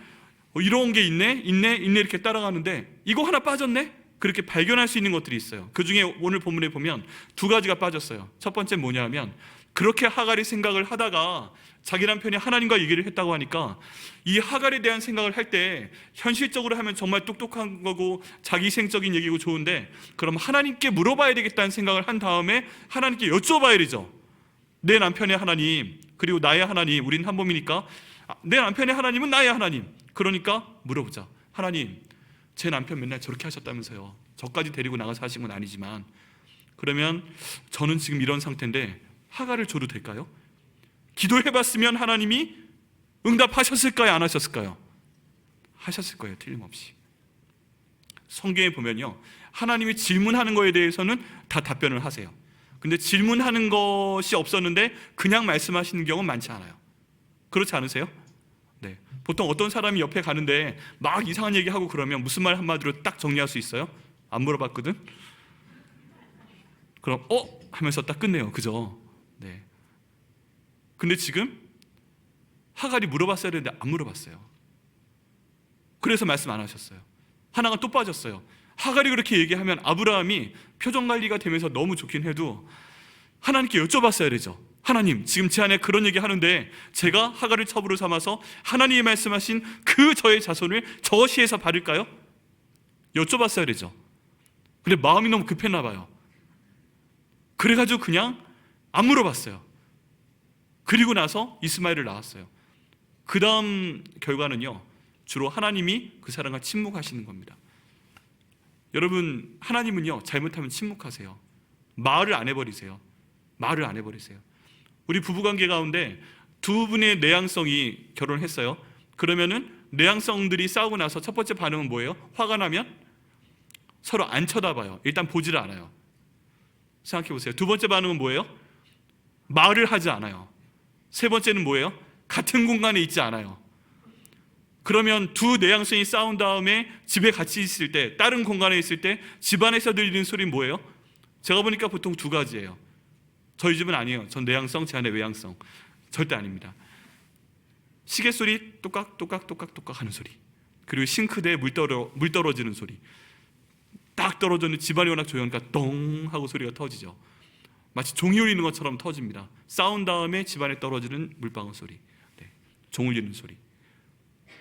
이런 게 있네 이렇게 따라가는데, 이거 하나 빠졌네? 그렇게 발견할 수 있는 것들이 있어요. 그 중에 오늘 본문에 보면 두 가지가 빠졌어요. 첫 번째 뭐냐면, 그렇게 하갈이 생각을 하다가 자기 남편이 하나님과 얘기를 했다고 하니까, 이 하갈에 대한 생각을 할 때 현실적으로 하면 정말 똑똑한 거고 자기생적인 얘기고 좋은데, 그럼 하나님께 물어봐야 되겠다는 생각을 한 다음에 하나님께 여쭤봐야 되죠. 내 남편의 하나님, 그리고 나의 하나님, 우린 한 몸이니까 내 남편의 하나님은 나의 하나님, 그러니까 물어보자. 하나님, 제 남편 맨날 저렇게 하셨다면서요. 저까지 데리고 나가서 하신 건 아니지만, 그러면 저는 지금 이런 상태인데 하갈을 줘도 될까요? 기도해봤으면 하나님이 응답하셨을까요? 안 하셨을까요? 하셨을 거예요, 틀림없이. 성경에 보면요, 하나님이 질문하는 거에 대해서는 다 답변을 하세요. 근데 질문하는 것이 없었는데 그냥 말씀하시는 경우는 많지 않아요. 그렇지 않으세요? 네. 보통 어떤 사람이 옆에 가는데 막 이상한 얘기하고 그러면 무슨 말 한마디로 딱 정리할 수 있어요? 안 물어봤거든? 그럼 하면서 딱 끝내요. 그죠? 네. 근데 지금 하갈이 물어봤어야 되는데 안 물어봤어요. 그래서 말씀 안 하셨어요. 하나가 또 빠졌어요. 하갈이 그렇게 얘기하면 아브라함이 표정 관리가 되면서 너무 좋긴 해도 하나님께 여쭤봤어야 되죠. 하나님, 지금 제 안에 그런 얘기 하는데 제가 하갈을 첩으로 삼아서 하나님이 말씀하신 그 저의 자손을 저 시에서 받을까요? 여쭤봤어야 되죠. 근데 마음이 너무 급했나 봐요. 그래가지고 그냥 안 물어봤어요. 그리고 나서 이스마엘을 낳았어요. 그 다음 결과는요, 주로 하나님이 그 사람과 침묵하시는 겁니다. 여러분, 하나님은요, 잘못하면 침묵하세요. 말을 안 해버리세요. 말을 안 해버리세요. 우리 부부관계 가운데 두 분의 내향성이 결혼했어요. 그러면은 내향성들이 싸우고 나서 첫 번째 반응은 뭐예요? 화가 나면 서로 안 쳐다봐요. 일단 보지를 않아요. 생각해 보세요. 두 번째 반응은 뭐예요? 말을 하지 않아요. 세 번째는 뭐예요? 같은 공간에 있지 않아요. 그러면 두 내향성이 싸운 다음에 집에 같이 있을 때, 다른 공간에 있을 때 집안에서 들리는 소리는 뭐예요? 제가 보니까 보통 두 가지예요. 저희 집은 아니에요. 전 내향성, 제 안에 외향성. 절대 아닙니다. 시계 소리 똑깍 하는 소리, 그리고 싱크대에 물 떨어지는 소리. 딱 떨어졌는데 집안이 워낙 조용하니까 똥 하고 소리가 터지죠. 마치 종이 울리는 것처럼 터집니다. 싸운 다음에 집안에 떨어지는 물방울 소리, 종 울리는 소리.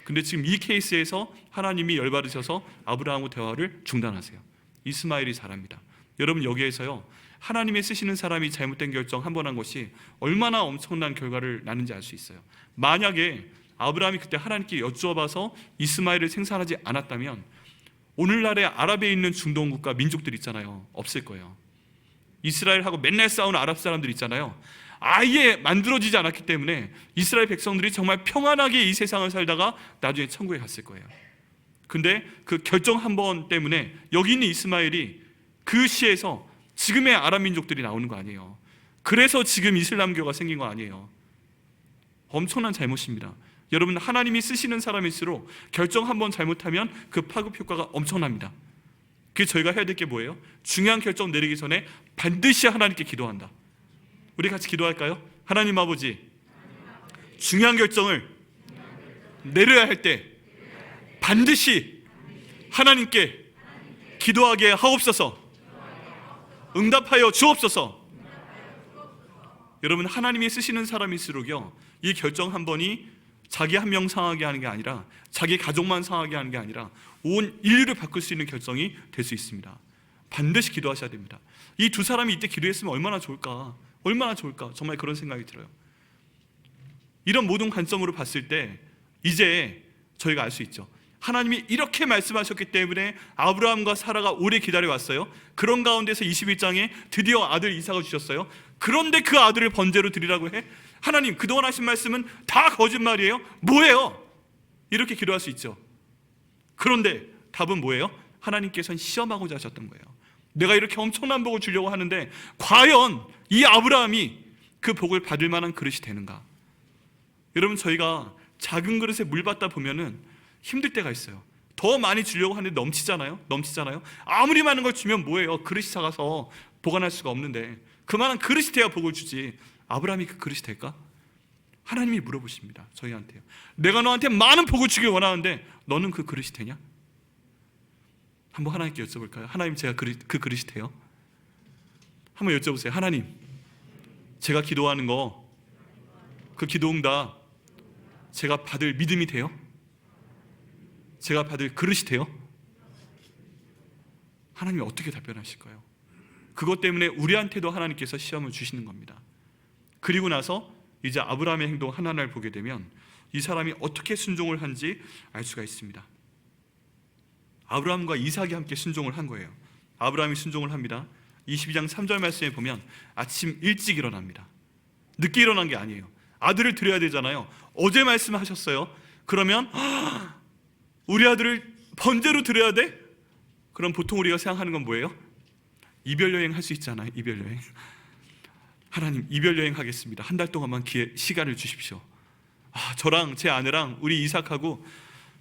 근데 지금 이 케이스에서 하나님이 열받으셔서 아브라함과 대화를 중단하세요. 이스마엘이 잘합니다. 여러분, 여기에서요, 하나님의 쓰시는 사람이 잘못된 결정 한 번 한 것이 얼마나 엄청난 결과를 낳는지 알 수 있어요. 만약에 아브라함이 그때 하나님께 여쭈어봐서 이스마엘을 생산하지 않았다면 오늘날의 아랍에 있는 중동 국가 민족들 있잖아요, 없을 거예요. 이스라엘하고 맨날 싸우는 아랍 사람들 있잖아요, 아예 만들어지지 않았기 때문에 이스라엘 백성들이 정말 평안하게 이 세상을 살다가 나중에 천국에 갔을 거예요. 근데 그 결정 한 번 때문에 여기 있는 이스마엘이 그 시에서 지금의 아랍 민족들이 나오는 거 아니에요. 그래서 지금 이슬람교가 생긴 거 아니에요. 엄청난 잘못입니다. 여러분, 하나님이 쓰시는 사람일수록 결정 한번 잘못하면 그 파급 효과가 엄청납니다. 그래서 저희가 해야 될 게 뭐예요? 중요한 결정 내리기 전에 반드시 하나님께 기도한다. 우리 같이 기도할까요? 하나님 아버지, 중요한 결정을 내려야 할 때 반드시 하나님께 기도하게 하옵소서. 응답하여 주옵소서. 여러분, 하나님이 쓰시는 사람일수록요, 이 결정 한 번이 자기 한 명 상하게 하는 게 아니라, 자기 가족만 상하게 하는 게 아니라 온 인류를 바꿀 수 있는 결정이 될 수 있습니다. 반드시 기도하셔야 됩니다. 이 두 사람이 이때 기도했으면 얼마나 좋을까, 얼마나 좋을까, 정말 그런 생각이 들어요. 이런 모든 관점으로 봤을 때 이제 저희가 알 수 있죠. 하나님이 이렇게 말씀하셨기 때문에 아브라함과 사라가 오래 기다려왔어요. 그런 가운데서 21장에 드디어 아들 이삭을 주셨어요. 그런데 그 아들을 번제로 드리라고 해? 하나님, 그동안 하신 말씀은 다 거짓말이에요? 뭐예요? 이렇게 기도할 수 있죠. 그런데 답은 뭐예요? 하나님께서는 시험하고자 하셨던 거예요. 내가 이렇게 엄청난 복을 주려고 하는데 과연 이 아브라함이 그 복을 받을 만한 그릇이 되는가? 여러분, 저희가 작은 그릇에 물 받다 보면은 힘들 때가 있어요. 더 많이 주려고 하는데 넘치잖아요. 아무리 많은 걸 주면 뭐예요? 그릇이 작아서 보관할 수가 없는데 그만한 그릇이 돼야 복을 주지. 아브라함이 그 그릇이 될까? 하나님이 물어보십니다. 저희한테요. 내가 너한테 많은 복을 주길 원하는데 너는 그 그릇이 되냐? 한번 하나님께 여쭤볼까요? 하나님, 제가 그 그릇이 돼요? 한번 여쭤보세요. 하나님, 제가 기도하는 거, 그 기도응답 제가 받을 믿음이 돼요? 제가 받을 그릇이 돼요? 하나님이 어떻게 답변하실까요? 그것 때문에 우리한테도 하나님께서 시험을 주시는 겁니다. 그리고 나서 이제 아브라함의 행동 하나하나를 보게 되면 이 사람이 어떻게 순종을 한지 알 수가 있습니다. 아브라함과 이삭이 함께 순종을 한 거예요. 아브라함이 순종을 합니다. 22장 3절 말씀에 보면 아침 일찍 일어납니다. 늦게 일어난 게 아니에요. 아들을 드려야 되잖아요. 어제 말씀하셨어요. 그러면 우리 아들을 번제로 드려야 돼? 그럼 보통 우리가 생각하는 건 뭐예요? 이별 여행 할 수 있잖아요. 이별 여행. 하나님, 이별 여행 하겠습니다. 한 달 동안만 시간을 주십시오. 저랑 제 아내랑 우리 이삭하고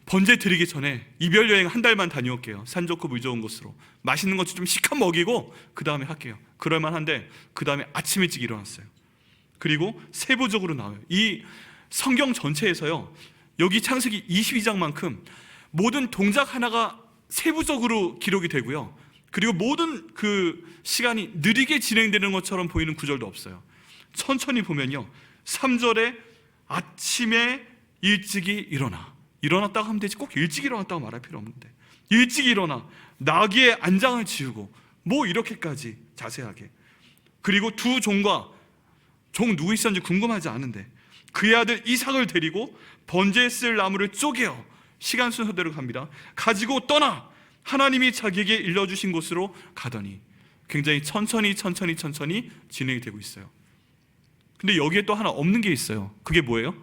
번제 드리기 전에 이별 여행 한 달만 다녀올게요. 산 좋고 물 좋은 곳으로. 맛있는 것 좀 시컷 먹이고 그 다음에 할게요. 그럴만한데 그 다음에 아침 일찍 일어났어요. 그리고 세부적으로 나와요. 이 성경 전체에서요, 여기 창세기 22장만큼 모든 동작 하나가 세부적으로 기록이 되고요, 그리고 모든 그 시간이 느리게 진행되는 것처럼 보이는 구절도 없어요. 천천히 보면요, 3절에 아침에 일찍이 일어났다고 하면 되지, 꼭 일찍 일어났다고 말할 필요 없는데 일찍 일어나 나귀의 안장을 지우고 뭐 이렇게까지 자세하게. 그리고 두 종과, 종 누구 있었는지 궁금하지 않은데 그의 아들 이삭을 데리고 번제에 쓸 나무를 쪼개어 시간 순서대로 갑니다. 가지고 떠나 하나님이 자기에게 일러주신 곳으로 가더니 굉장히 천천히 진행이 되고 있어요. 근데 여기에 또 하나 없는 게 있어요. 그게 뭐예요?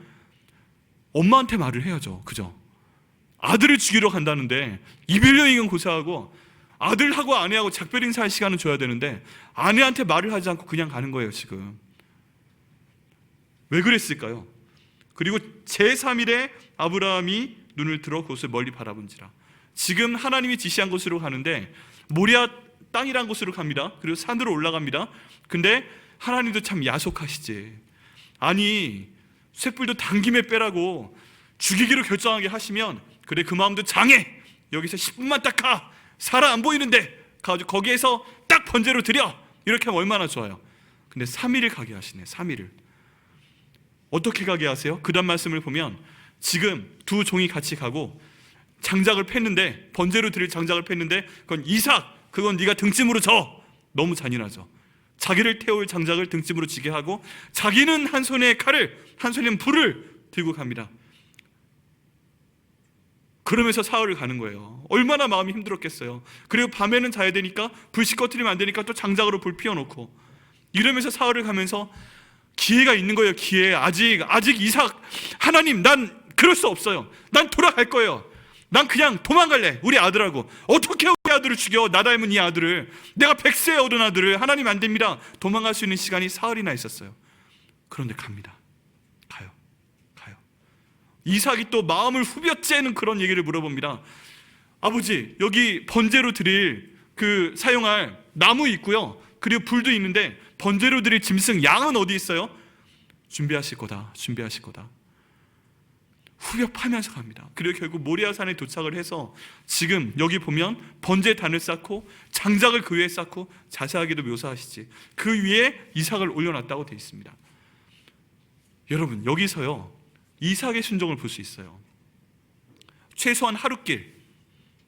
엄마한테 말을 해야죠. 그죠? 아들을 죽이러 간다는데 이별 여행은 고사하고 아들하고 아내하고 작별 인사할 시간은 줘야 되는데 아내한테 말을 하지 않고 그냥 가는 거예요. 지금 왜 그랬을까요? 그리고 제3일에 아브라함이 눈을 들어 그곳을 멀리 바라본지라. 지금 하나님이 지시한 곳으로 가는데 모리아 땅이란 곳으로 갑니다. 그리고 산으로 올라갑니다. 근데 하나님도 참 야속하시지. 아니, 쇳불도 당김에 빼라고 죽이기로 결정하게 하시면 그래, 그 마음도 장해. 여기서 10분만 딱 가. 사라 안 보이는데 가지고 거기에서 딱 번제로 드려. 이렇게 하면 얼마나 좋아요. 근데 3일을 가게 하시네. 3일을 어떻게 가게 하세요? 그 다음 말씀을 보면 지금 두 종이 같이 가고 장작을 팼는데, 번제로 드릴 장작을 팼는데 그건 이삭, 그건 네가 등짐으로 져. 너무 잔인하죠. 자기를 태울 장작을 등짐으로 지게 하고 자기는 한 손에 칼을, 한 손에는 불을 들고 갑니다. 그러면서 사흘을 가는 거예요. 얼마나 마음이 힘들었겠어요. 그리고 밤에는 자야 되니까 불씨 꺼트리면 안 되니까 또 장작으로 불 피워놓고 이러면서 사흘을 가면서 기회가 있는 거예요. 기회. 아직 이삭, 하나님, 난 그럴 수 없어요. 난 돌아갈 거예요. 난 그냥 도망갈래. 우리 아들하고. 어떻게 우리 아들을 죽여? 나 닮은 이 아들을. 내가 100세에 얻은 아들을. 하나님 안 됩니다. 도망갈 수 있는 시간이 사흘이나 있었어요. 그런데 갑니다. 가요. 이삭이 또 마음을 후벼째는 그런 얘기를 물어봅니다. 아버지, 여기 번제로 드릴 사용할 나무 있고요, 그리고 불도 있는데 번제로 드릴 짐승 양은 어디 있어요? 준비하실 거다, 준비하실 거다. 후벼 파면서 갑니다. 그리고 결국 모리아산에 도착을 해서 지금 여기 보면 번제단을 쌓고 장작을 그 위에 쌓고, 자세하게도 묘사하시지, 그 위에 이삭을 올려놨다고 되어 있습니다. 여러분, 여기서요 이삭의 순종을 볼 수 있어요. 최소한 하룻길,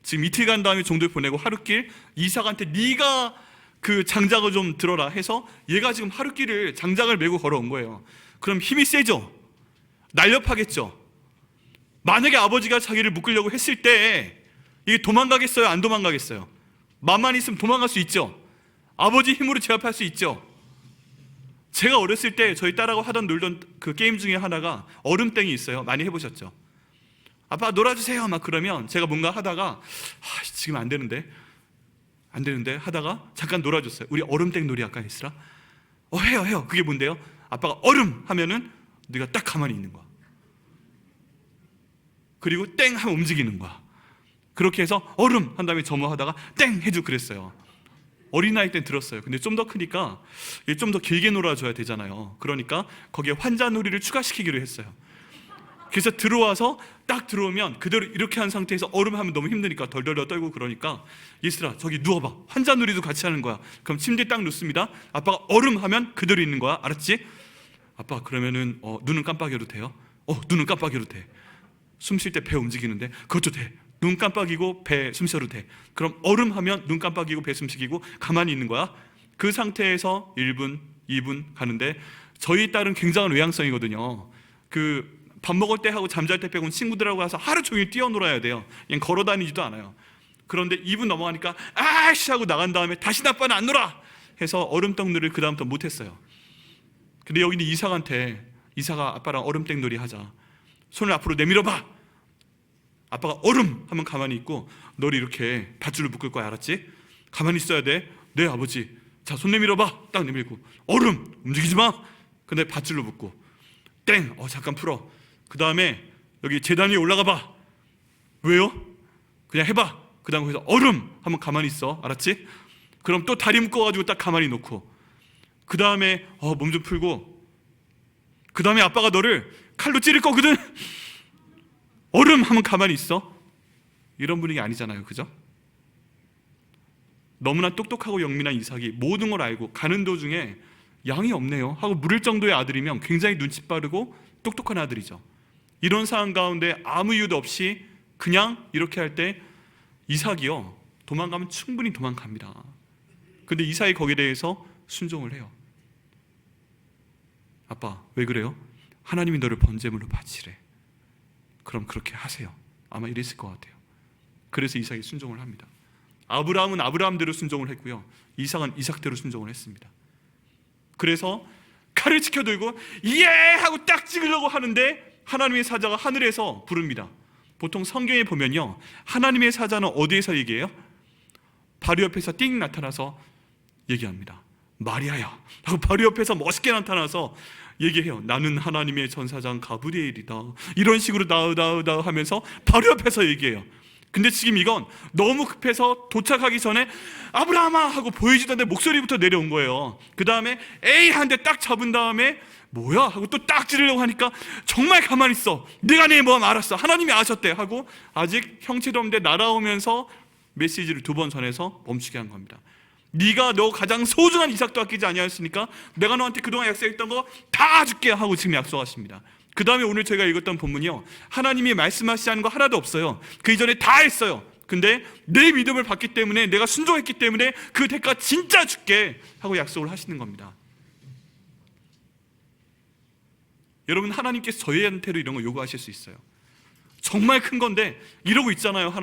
지금 이틀 간 다음에 종들 보내고 하룻길 이삭한테 네가 그 장작을 좀 들어라 해서 얘가 지금 하룻길을 장작을 메고 걸어온 거예요. 그럼 힘이 세죠? 날렵하겠죠? 만약에 아버지가 자기를 묶으려고 했을 때 이게 도망가겠어요? 안 도망가겠어요? 맘만 있으면 도망갈 수 있죠? 아버지 힘으로 제압할 수 있죠? 제가 어렸을 때 저희 딸하고 놀던 그 게임 중에 하나가 얼음땡이 있어요. 많이 해보셨죠? 아빠 놀아주세요 막 그러면 제가 뭔가 하다가 지금 안 되는데 하다가 잠깐 놀아줬어요. 우리 얼음땡 놀이 아까 했으라? 해요. 그게 뭔데요? 아빠가 얼음 하면은 네가 딱 가만히 있는 거야. 그리고 땡 하면 움직이는 거야. 그렇게 해서 얼음 한 다음에 점호하다가 땡 해주고 그랬어요. 어린아이 땐 들었어요. 근데 좀 더 크니까 좀 더 길게 놀아줘야 되잖아요. 그러니까 거기에 환자놀이를 추가시키기로 했어요. 그래서 들어와서 딱 들어오면 그대로 이렇게 한 상태에서 얼음 하면 너무 힘드니까 덜덜덜 떨고, 그러니까 예슬아 저기 누워봐, 환자놀이도 같이 하는 거야. 그럼 침대에 딱 눕습니다. 아빠가 얼음 하면 그대로 있는 거야. 알았지? 아빠 그러면은 눈은 깜빡여도 돼요? 눈은 깜빡여도 돼. 숨 쉴 때 배 움직이는데 그것도 돼. 눈 깜빡이고 배 숨 쉬어도 돼. 그럼 얼음 하면 눈 깜빡이고 배 숨 쉬기고 가만히 있는 거야. 그 상태에서 1분, 2분 가는데 저희 딸은 굉장한 외향성이거든요. 밥 먹을 때 하고 잠잘 때 빼고는 친구들하고 가서 하루 종일 뛰어놀아야 돼요. 그냥 걸어 다니지도 않아요. 그런데 2분 넘어가니까 아이씨 하고 나간 다음에 다시 아빠는 안 놀아 해서 얼음떡놀이를 그 다음부터 못했어요. 근데 여기는 이삭아 아빠랑 얼음땡 놀이 하자. 손을 앞으로 내밀어봐. 아빠가 얼음 하면 가만히 있고 너를 이렇게 밧줄로 묶을 거야. 알았지? 가만히 있어야 돼. 네 아버지. 자 손 내밀어봐. 딱 내밀고 얼음 움직이지 마. 근데 밧줄로 묶고 땡 잠깐 풀어. 그 다음에 여기 계단 위에 올라가 봐. 왜요? 그냥 해봐. 그 다음에 거기서 얼음 하면 가만히 있어. 알았지? 그럼 또 다리 묶어가지고 딱 가만히 놓고 그 다음에 몸 좀 풀고 그 다음에 아빠가 너를 칼로 찌를 거거든. 얼음 하면 가만히 있어. 이런 분위기 아니잖아요. 그죠? 너무나 똑똑하고 영민한 이삭이 모든 걸 알고 가는 도중에 양이 없네요 하고 물을 정도의 아들이면 굉장히 눈치 빠르고 똑똑한 아들이죠. 이런 상황 가운데 아무 이유도 없이 그냥 이렇게 할 때 이삭이요 도망가면 충분히 도망갑니다. 근데 이삭이 거기에 대해서 순종을 해요. 아빠 왜 그래요? 하나님이 너를 번제물로 바치래. 그럼 그렇게 하세요. 아마 이랬을 것 같아요. 그래서 이삭이 순종을 합니다. 아브라함은 아브라함대로 순종을 했고요, 이삭은 이삭대로 순종을 했습니다. 그래서 칼을 치켜들고 예 하고 딱 찍으려고 하는데 하나님의 사자가 하늘에서 부릅니다. 보통 성경에 보면요 하나님의 사자는 어디에서 얘기해요? 바로 옆에서 띵 나타나서 얘기합니다. 마리아야 하고 바로 옆에서 멋있게 나타나서 얘기해요. 나는 하나님의 전사장 가브리엘이다. 이런 식으로 나으 하면서 바로 옆에서 얘기해요. 근데 지금 이건 너무 급해서 도착하기 전에 아브라함아 하고 보여주던데 목소리부터 내려온 거예요. 그 다음에 에이 한 대 딱 잡은 다음에 뭐야 하고 또 딱 찌르려고 하니까 정말 가만히 있어. 내가 내 마음 알았어. 하나님이 아셨대 하고 아직 형체도 없는데 날아오면서 메시지를 2번 전해서 멈추게 한 겁니다. 네가 너 가장 소중한 이삭도 아끼지 아니하였으니까 내가 너한테 그동안 약속했던 거 다 줄게 하고 지금 약속하십니다. 그 다음에 오늘 저희가 읽었던 본문이요 하나님이 말씀하시지 않은 거 하나도 없어요. 그 이전에 다 했어요. 근데 내 믿음을 받기 때문에 내가 순종했기 때문에 그 대가 진짜 줄게 하고 약속을 하시는 겁니다. 여러분 하나님께서 저희한테도 이런 거 요구하실 수 있어요. 정말 큰 건데 이러고 있잖아요.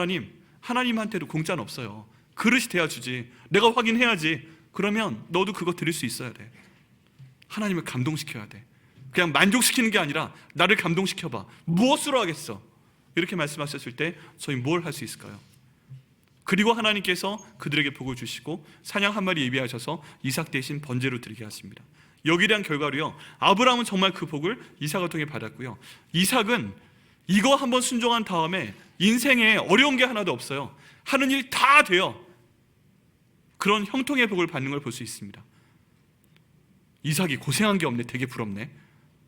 하나님한테도 공짜는 없어요. 그릇이 돼야 주지. 내가 확인해야지. 그러면 너도 그거 드릴 수 있어야 돼. 하나님을 감동시켜야 돼. 그냥 만족시키는 게 아니라 나를 감동시켜봐. 무엇으로 하겠어? 이렇게 말씀하셨을 때 저희 뭘 할 수 있을까요? 그리고 하나님께서 그들에게 복을 주시고 사냥 한 마리 예비하셔서 이삭 대신 번제로 드리게 하십니다. 여기에 대한 결과로요 아브라함은 정말 그 복을 이삭을 통해 받았고요, 이삭은 이거 한번 순종한 다음에 인생에 어려운 게 하나도 없어요. 하는 일이 다 돼요. 그런 형통의 복을 받는 걸 볼 수 있습니다. 이삭이 고생한 게 없네. 되게 부럽네.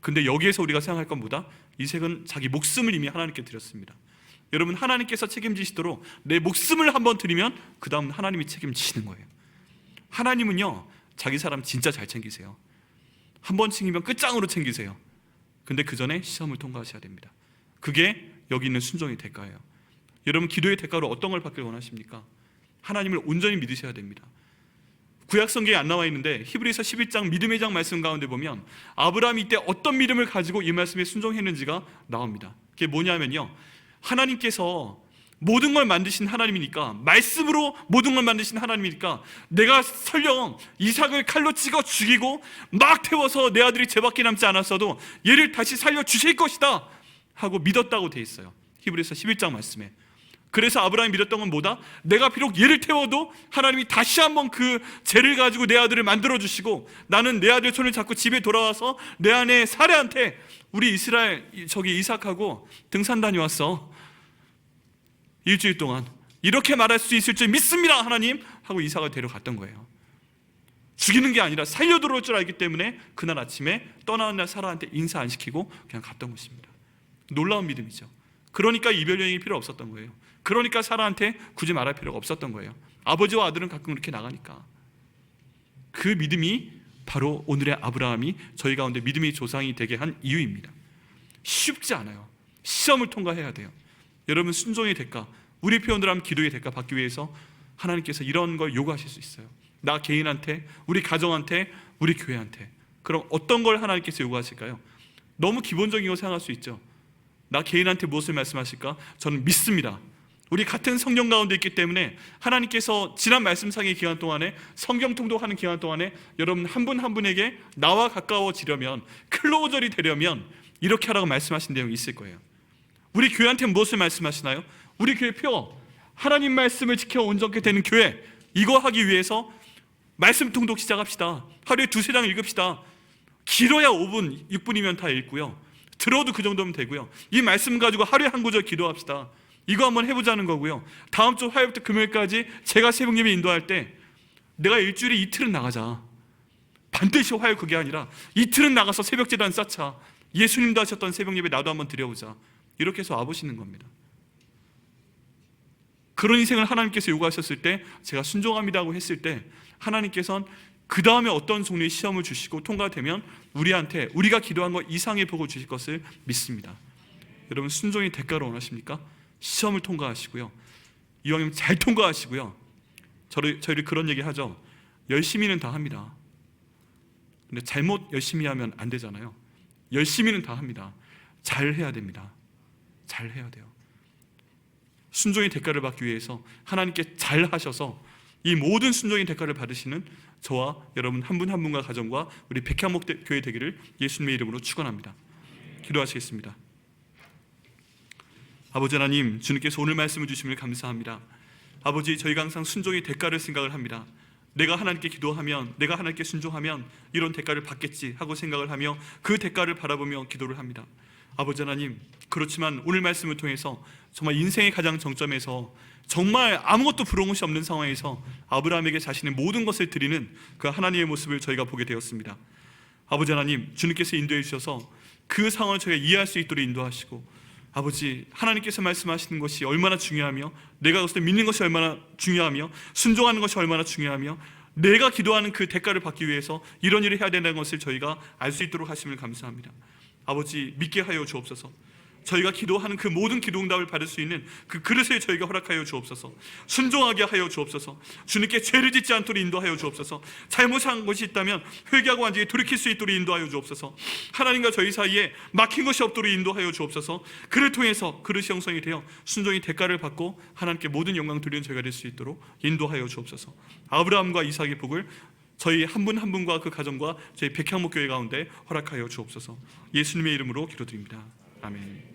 근데 여기에서 우리가 생각할 건 뭐다? 이삭은 자기 목숨을 이미 하나님께 드렸습니다. 여러분, 하나님께서 책임지시도록 내 목숨을 한번 드리면 그 다음 하나님이 책임지시는 거예요. 하나님은요, 자기 사람 진짜 잘 챙기세요. 한번 챙기면 끝장으로 챙기세요. 근데 그 전에 시험을 통과하셔야 됩니다. 그게 여기 있는 순종의 대가예요. 여러분, 기도의 대가로 어떤 걸 받길 원하십니까? 하나님을 온전히 믿으셔야 됩니다. 구약 성경에 안 나와 있는데 히브리서 11장 믿음의 장 말씀 가운데 보면 아브라함이 이때 어떤 믿음을 가지고 이 말씀에 순종했는지가 나옵니다. 그게 뭐냐면요, 하나님께서 모든 걸 만드신 하나님이니까, 말씀으로 모든 걸 만드신 하나님이니까 내가 설령 이삭을 칼로 찍어 죽이고 막 태워서 내 아들이 죄밖에 남지 않았어도 얘를 다시 살려주실 것이다 하고 믿었다고 돼 있어요. 히브리서 11장 말씀에. 그래서 아브라함이 믿었던 건 뭐다? 내가 비록 얘를 태워도 하나님이 다시 한번 그 죄를 가지고 내 아들을 만들어주시고, 나는 내 아들 손을 잡고 집에 돌아와서 내 아내 사레한테 우리 이스라엘 저기 이삭하고 등산 다녀왔어, 일주일 동안 이렇게 말할 수 있을 줄 믿습니다 하나님 하고 이삭을 데려갔던 거예요. 죽이는 게 아니라 살려 들어올 줄 알기 때문에 그날 아침에 떠나는 날 사라한테 인사 안 시키고 그냥 갔던 것입니다. 놀라운 믿음이죠. 그러니까 이별 여행이 필요 없었던 거예요. 그러니까 사라한테 굳이 말할 필요가 없었던 거예요. 아버지와 아들은 가끔 그렇게 나가니까. 그 믿음이 바로 오늘의 아브라함이 저희 가운데 믿음의 조상이 되게 한 이유입니다. 쉽지 않아요. 시험을 통과해야 돼요. 여러분, 순종의 대가, 우리 표현으로 하면 기도의 대가 받기 위해서 하나님께서 이런 걸 요구하실 수 있어요. 나 개인한테, 우리 가정한테, 우리 교회한테. 그럼 어떤 걸 하나님께서 요구하실까요? 너무 기본적인 거 생각할 수 있죠. 나 개인한테 무엇을 말씀하실까? 저는 믿습니다. 우리 같은 성경 가운데 있기 때문에 하나님께서 지난 말씀상의 기간 동안에, 성경 통독하는 기간 동안에 여러분 한 분 한 분에게 나와 가까워지려면, 클로저리 되려면 이렇게 하라고 말씀하신 내용이 있을 거예요. 우리 교회한테 무엇을 말씀하시나요? 우리 교회 표, 하나님 말씀을 지켜 온전케 되는 교회, 이거 하기 위해서 말씀 통독 시작합시다. 하루에 2-3장 읽읍시다. 길어야 5분, 6분이면 다 읽고요. 들어도 그 정도면 되고요. 이 말씀 가지고 하루에 한 구절 기도합시다. 이거 한번 해보자는 거고요. 다음 주 화요일부터 금요일까지 제가 새벽 예배 인도할 때 내가 일주일에 이틀은 나가자. 반드시 화요일 그게 아니라 이틀은 나가서 새벽 제단 쌓자. 예수님도 하셨던 새벽 예배 나도 한번 드려보자. 이렇게 해서 와보시는 겁니다. 그런 인생을 하나님께서 요구하셨을 때, 제가 순종합니다 하고 했을 때 하나님께서는 그 다음에 어떤 종류의 시험을 주시고 통과되면 우리한테 우리가 기도한 것 이상의 복을 주실 것을 믿습니다. 여러분, 순종의 대가를 원하십니까? 시험을 통과하시고요, 이왕이면 잘 통과하시고요. 저희를 그런 얘기 하죠. 열심히는 다 합니다. 근데 잘못 열심히 하면 안 되잖아요. 열심히는 다 합니다. 잘 해야 됩니다. 잘 해야 돼요. 순종의 대가를 받기 위해서 하나님께 잘 하셔서 이 모든 순종의 대가를 받으시는 저와 여러분 한 분 한 분과 가정과 우리 백향목 교회 되기를 예수님의 이름으로 축원합니다. 기도하시겠습니다. 아버지 하나님, 주님께서 오늘 말씀을 주심을 감사합니다. 아버지, 저희가 항상 순종의 대가를 생각을 합니다. 내가 하나님께 기도하면, 내가 하나님께 순종하면 이런 대가를 받겠지 하고 생각을 하며 그 대가를 바라보며 기도를 합니다. 아버지 하나님, 그렇지만 오늘 말씀을 통해서 정말 인생의 가장 정점에서 정말 아무것도 부러운 것이 없는 상황에서 아브라함에게 자신의 모든 것을 드리는 그 하나님의 모습을 저희가 보게 되었습니다. 아버지 하나님, 주님께서 인도해 주셔서 그 상황을 저희가 이해할 수 있도록 인도하시고, 아버지, 하나님께서 말씀하시는 것이 얼마나 중요하며, 내가 그것을 믿는 것이 얼마나 중요하며, 순종하는 것이 얼마나 중요하며, 내가 기도하는 그 대가를 받기 위해서 이런 일을 해야 된다는 것을 저희가 알 수 있도록 하심을 감사합니다. 아버지, 믿게 하여 주옵소서. 저희가 기도하는 그 모든 기도 응답을 받을 수 있는 그 그릇을 저희가 허락하여 주옵소서. 순종하게 하여 주옵소서. 주님께 죄를 짓지 않도록 인도하여 주옵소서. 잘못한 것이 있다면 회개하고 완전히 돌이킬 수 있도록 인도하여 주옵소서. 하나님과 저희 사이에 막힌 것이 없도록 인도하여 주옵소서. 그를 통해서 그릇이 형성이 되어 순종의 대가를 받고 하나님께 모든 영광 돌리는 저희가 될 수 있도록 인도하여 주옵소서. 아브라함과 이삭의 복을 저희 한 분 한 분과 그 가정과 저희 백향목 교회 가운데 허락하여 주옵소서. 예수님의 이름으로 기도드립니다. 아멘.